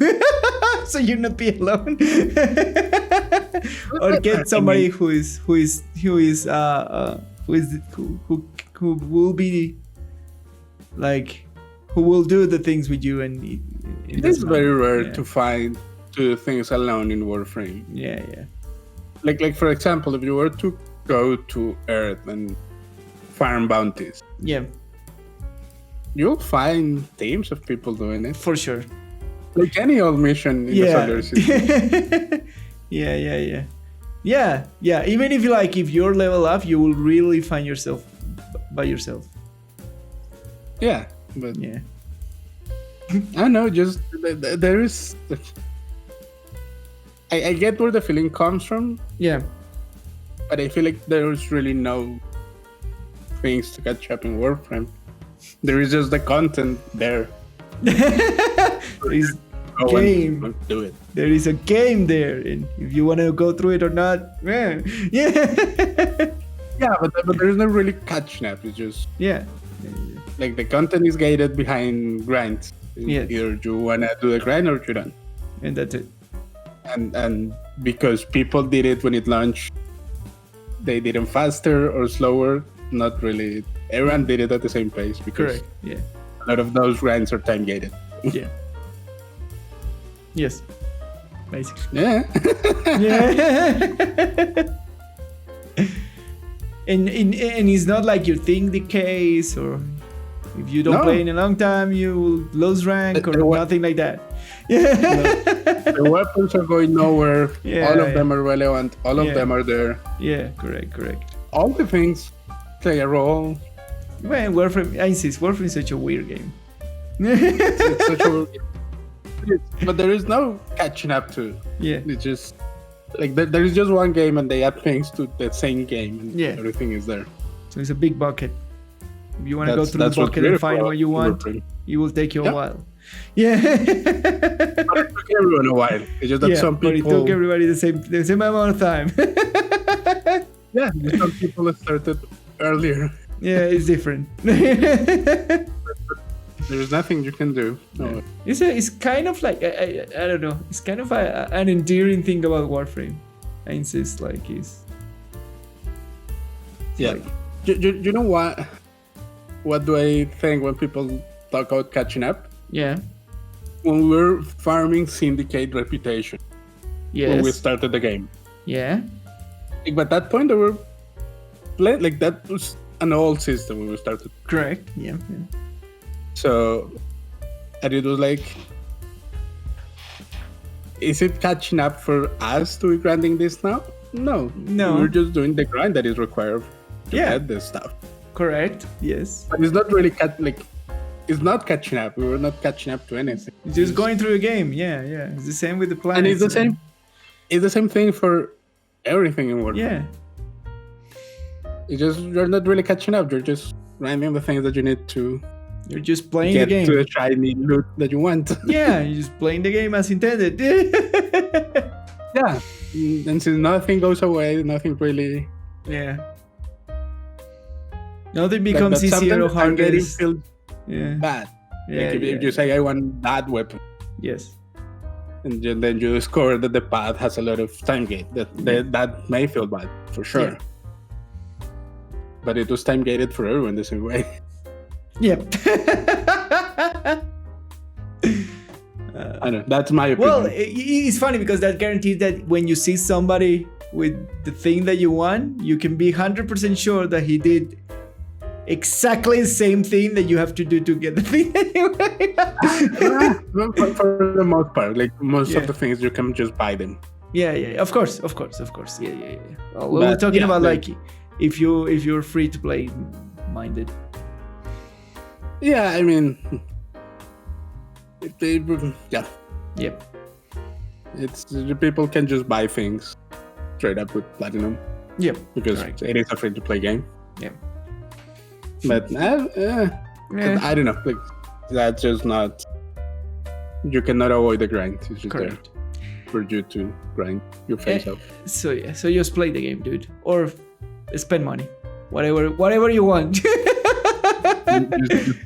so you're not be alone. Or get somebody who will be like who will do the things with you, and it is very rare to find two things alone in Warframe. Yeah. Like for example, if you were to go to Earth and farm bounties, you'll find teams of people doing it. For sure. Like any old mission in the solar system. Yeah. Even if you're level up, you will really find yourself by yourself. Yeah, but I don't know. Just there is. I get where the feeling comes from. Yeah. But I feel like there's really no things to catch up in Warframe. There is just the content there. There is game. Do it. There is a game there, and if you want to go through it or not, man. Yeah. Yeah, but there's no really catching up. It's just like the content is guided behind grinds. Either you wanna do the grind or you don't. And that's it. And because people did it when it launched, they did it faster or slower. Not really. Everyone did it at the same pace because a lot of those grinds are time gated. Yeah. Yes. Basically. Yeah. And it's not like your thing decays, or if you don't play in a long time, you will lose rank or nothing like that. The weapons are going nowhere. All of them are relevant. All of them are there. Yeah, correct. All the things play a role. Man, Warframe, I insist, Warframe is such a weird game. It's such a weird game. But there is no catching up to. Yeah. It's just like there is just one game and they add things to the same game and everything is there. So it's a big bucket. If you want to go through the bucket and find what you want, it will take you a while. Yeah. But it took everyone a while. It's just that some people. But it took everybody the same amount of time. Yeah, some people have started earlier. Yeah, it's different. There's nothing you can do. No. It's kind of like I don't know. It's kind of an endearing thing about Warframe. I insist, like it's. Like, you know what? What do I think when people talk about catching up? Yeah. When we're farming Syndicate reputation. Yes. When we started the game. Yeah. Like, but at that point, they were playing like that was an old system when we started. Correct. Yeah. So, and it was like, is it catching up for us to be grinding this now? No. We're just doing the grind that is required to get this stuff. Correct. Yes. But it's not really it's not catching up. We were not catching up to anything. It's just going through a game. Yeah. It's the same with the planets. And it's the same. It's the same thing for everything in Warframe. Yeah. It's just you're not really catching up. You're just grinding the things that you need to. You're just playing the game. Get to the shiny loot that you want. Yeah, you're just playing the game as intended. Yeah. And since nothing goes away, nothing really. Yeah. Nothing becomes easier or harder. Bad. Yeah, like if you say I want that weapon. Yes. And then you discover that the path has a lot of time gate. That may feel bad for sure. Yeah. But it was time gated for everyone the same way. Yep. I know, that's my opinion. Well, it's funny because that guarantees that when you see somebody with the thing that you want, you can be 100% sure that he did exactly the same thing that you have to do to get the thing anyway. For the most part, like most of the things you can just buy them. Yeah, of course. Yeah. Well, we're talking about like if you're free to play minded. Yeah, I mean, Yep. It's the people can just buy things straight up with Platinum. Yep. Because it is a free to play game. Yeah. But I don't know. Like that's just not. You cannot avoid the grind. It's just there for you to grind your face off. So just play the game, dude, or spend money, whatever you want. just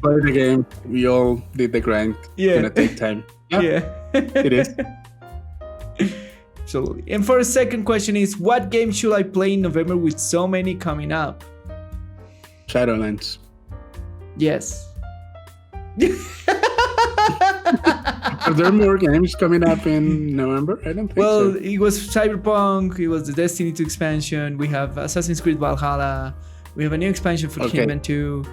play the game. We all did the grind. Yeah. It's gonna take time. Yeah. It is. Absolutely. And for a second question is, what game should I play in November with so many coming up? Shadowlands. Yes. Are there more games coming up in November? I don't think so. Well, it was Cyberpunk, it was the Destiny 2 expansion, we have Assassin's Creed Valhalla, we have a new expansion for Hitman 2.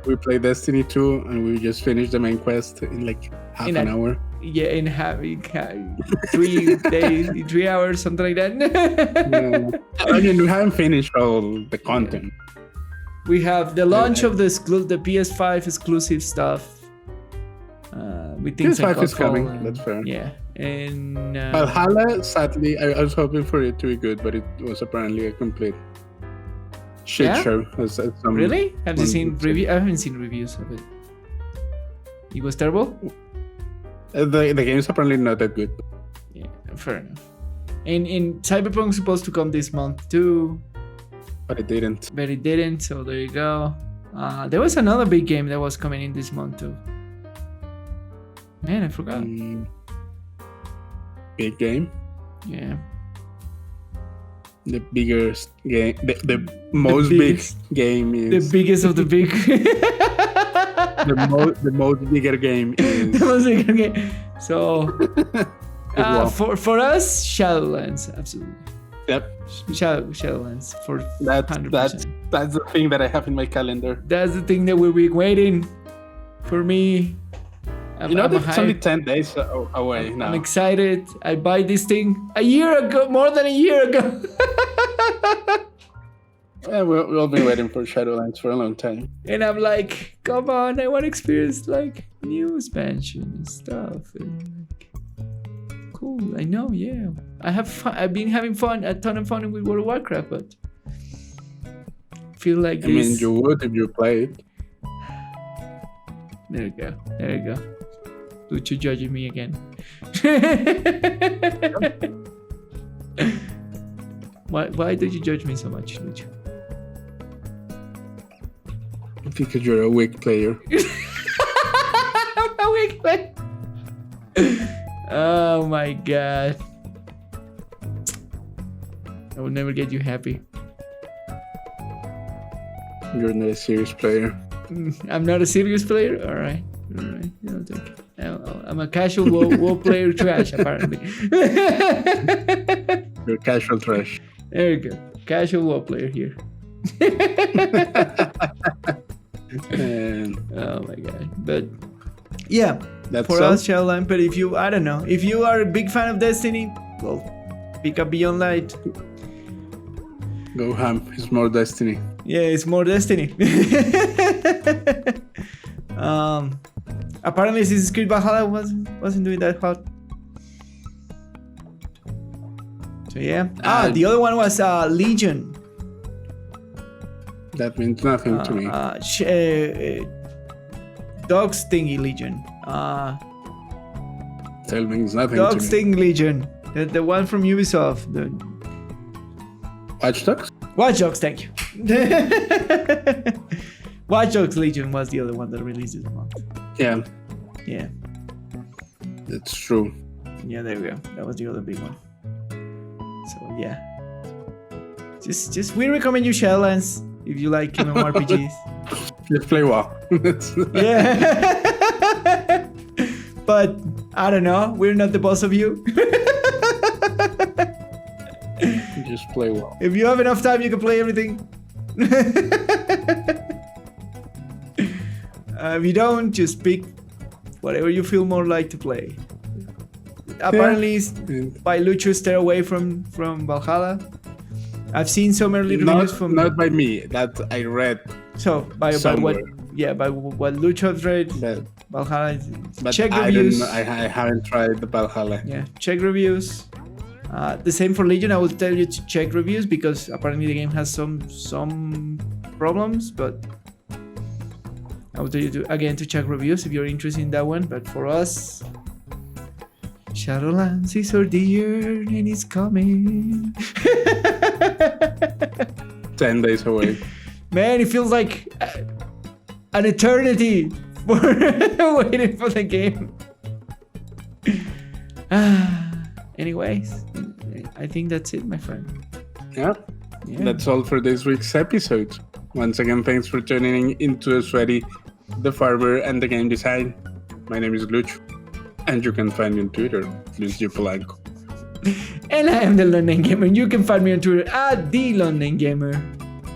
We played Destiny 2 and we just finished the main quest in like half an hour. Yeah, in 3 days, 3 hours, something like that. I mean, we haven't finished all the content. We have the launch of the PS5 exclusive stuff. With things PS5 like is coming, that's fair. Yeah, and Valhalla, sadly, I was hoping for it to be good, but it was apparently a complete shit show. Really? Have you seen reviews? I haven't seen reviews of it. It was terrible? The game is apparently not that good. Yeah, fair enough. And Cyberpunk supposed to come this month too. But it didn't. So there you go. There was another big game that was coming in this month too. Man, I forgot. Big game? Yeah. The biggest game. The most big game is... The biggest of the big. the most bigger game is... The most bigger game. So... for us, Shadowlands, absolutely. Yep. Shadowlands for 100%. That's the thing that I have in my calendar. That's the thing that we'll be waiting for me. It's only 10 days away now. I'm excited. I buy this thing more than a year ago. Yeah, we'll be waiting for Shadowlands for a long time. And I'm like, come on, I want to experience like new expansion and stuff. And cool, I know, yeah. I've been having fun, a ton of fun with World of Warcraft, but feel like this. I mean, you would if you played. There you go. Lucho judging me again. Why did you judge me so much, Lucho? Because you're a weak player. I'm a weak player. Oh my god. I will never get you happy. You're not a serious player. I'm not a serious player? Alright. Okay. I'm a casual WoW player trash, apparently. You're casual trash. There you go. Casual WoW player here. Oh my god. But yeah, that's for us, Shadowlands. But if you are a big fan of Destiny, well, pick up Beyond Light. Go ham. It's more Destiny. Yeah, it's more Destiny. Apparently, Assassin's Creed Valhalla wasn't doing that hot. So yeah. The other one was Legion. That means nothing to me. Dogs Sting Legion. That means nothing Dog to me. Sting Legion. The one from Ubisoft. Watch Dogs? Watch Dogs, thank you. Watch Dogs Legion was the other one that released this month. Yeah. Yeah. That's true. Yeah, there we go. That was the other big one. So yeah. Just we recommend you Shadowlands if you like MMORPGs. Just play WoW. Yeah. But I don't know. We're not the boss of you. Just play WoW. If you have enough time, you can play everything. If you don't, just pick whatever you feel more like to play. Apparently, by Lucho, stay away from Valhalla. I've seen some early reviews from... Not by me, that I read. So, by what Lucho has read, Valhalla, check reviews. I haven't tried the Valhalla. Yeah, check reviews. The same for Legion. I will tell you to check reviews because apparently the game has some problems, but I will tell you to check reviews if you're interested in that one. But for us, Shadowlands is our dear and it's coming. 10 days away. Man, it feels like an eternity for waiting for the game. Anyways, I think that's it, my friend. Yeah, that's all for this week's episode. Once again, thanks for tuning into The Sweaty, the Farmer, and the Game Design. My name is Lucho, and you can find me on Twitter, Lucio Polanco. And I am the London Gamer. You can find me on Twitter at the London Gamer,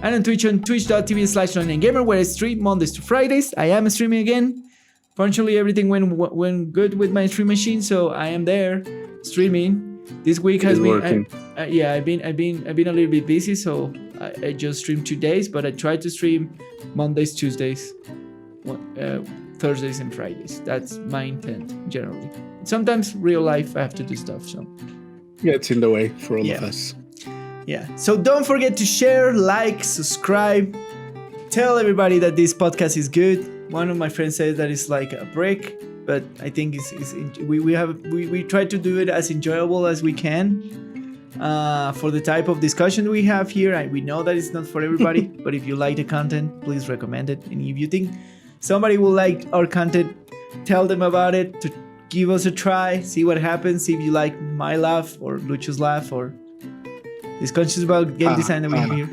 and on Twitch on twitch.tv/London Gamer, where I stream Mondays to Fridays. I am streaming again. Fortunately, everything went good with my stream machine, so I am there streaming. This week has been working. I've been a little bit busy, so I just streamed 2 days, but I try to stream Mondays, Tuesdays, Thursdays, and Fridays. That's my intent generally. Sometimes real life I have to do stuff, so yeah, it's in the way for all of us. Yeah. So don't forget to share, like, subscribe, tell everybody that this podcast is good. One of my friends said that it's like a break, but I think we try to do it as enjoyable as we can for the type of discussion we have here. We know that it's not for everybody, but if you like the content, please recommend it. And if you think somebody will like our content, tell them about it to give us a try, see what happens, see if you like my laugh or Lucho's laugh or discussions about game design that we have here.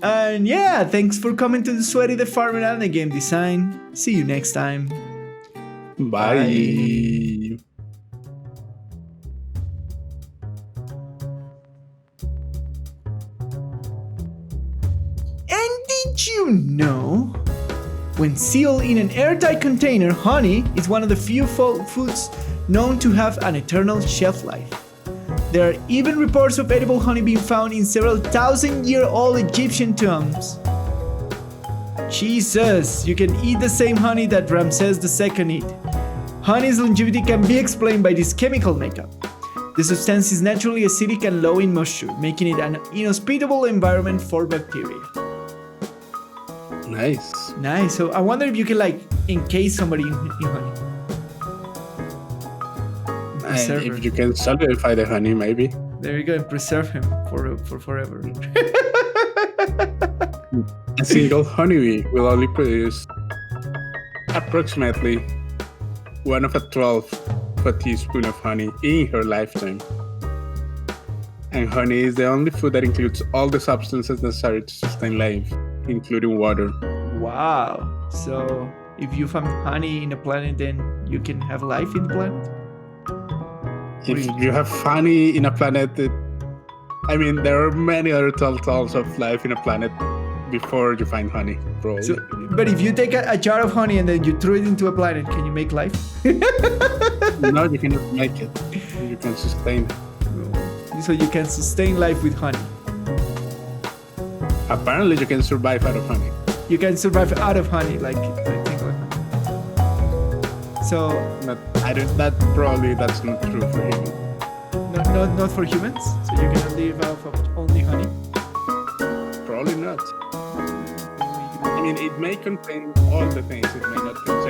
And yeah, thanks for coming to The Sweaty, the Farmer, and the Game Design. See you next time. Bye. And did you know? When sealed in an airtight container, honey is one of the few foods known to have an eternal shelf life. There are even reports of edible honey being found in several thousand-year-old Egyptian tombs. Jesus, you can eat the same honey that Ramses II ate. Honey's longevity can be explained by this chemical makeup. The substance is naturally acidic and low in moisture, making it an inhospitable environment for bacteria. Nice. So I wonder if you can encase somebody in honey. If you can solidify the honey, maybe. There you go, and preserve him for forever. A single honeybee will only produce approximately 1/12 of a teaspoon of honey in her lifetime. And honey is the only food that includes all the substances necessary to sustain life, including water. Wow. So if you find honey in a planet, then you can have life in the planet? If you have honey in a planet, there are many other telltales of life in a planet before you find honey, probably. So, but if you take a jar of honey and then you throw it into a planet, can you make life? No, you cannot make it. You can sustain it. So you can sustain life with honey. Apparently, you can survive out of honey. You can survive out of honey, like honey. So that's not true for humans. Not for humans. So you cannot live off of only honey. Probably not. It may contain all the things. It may not contain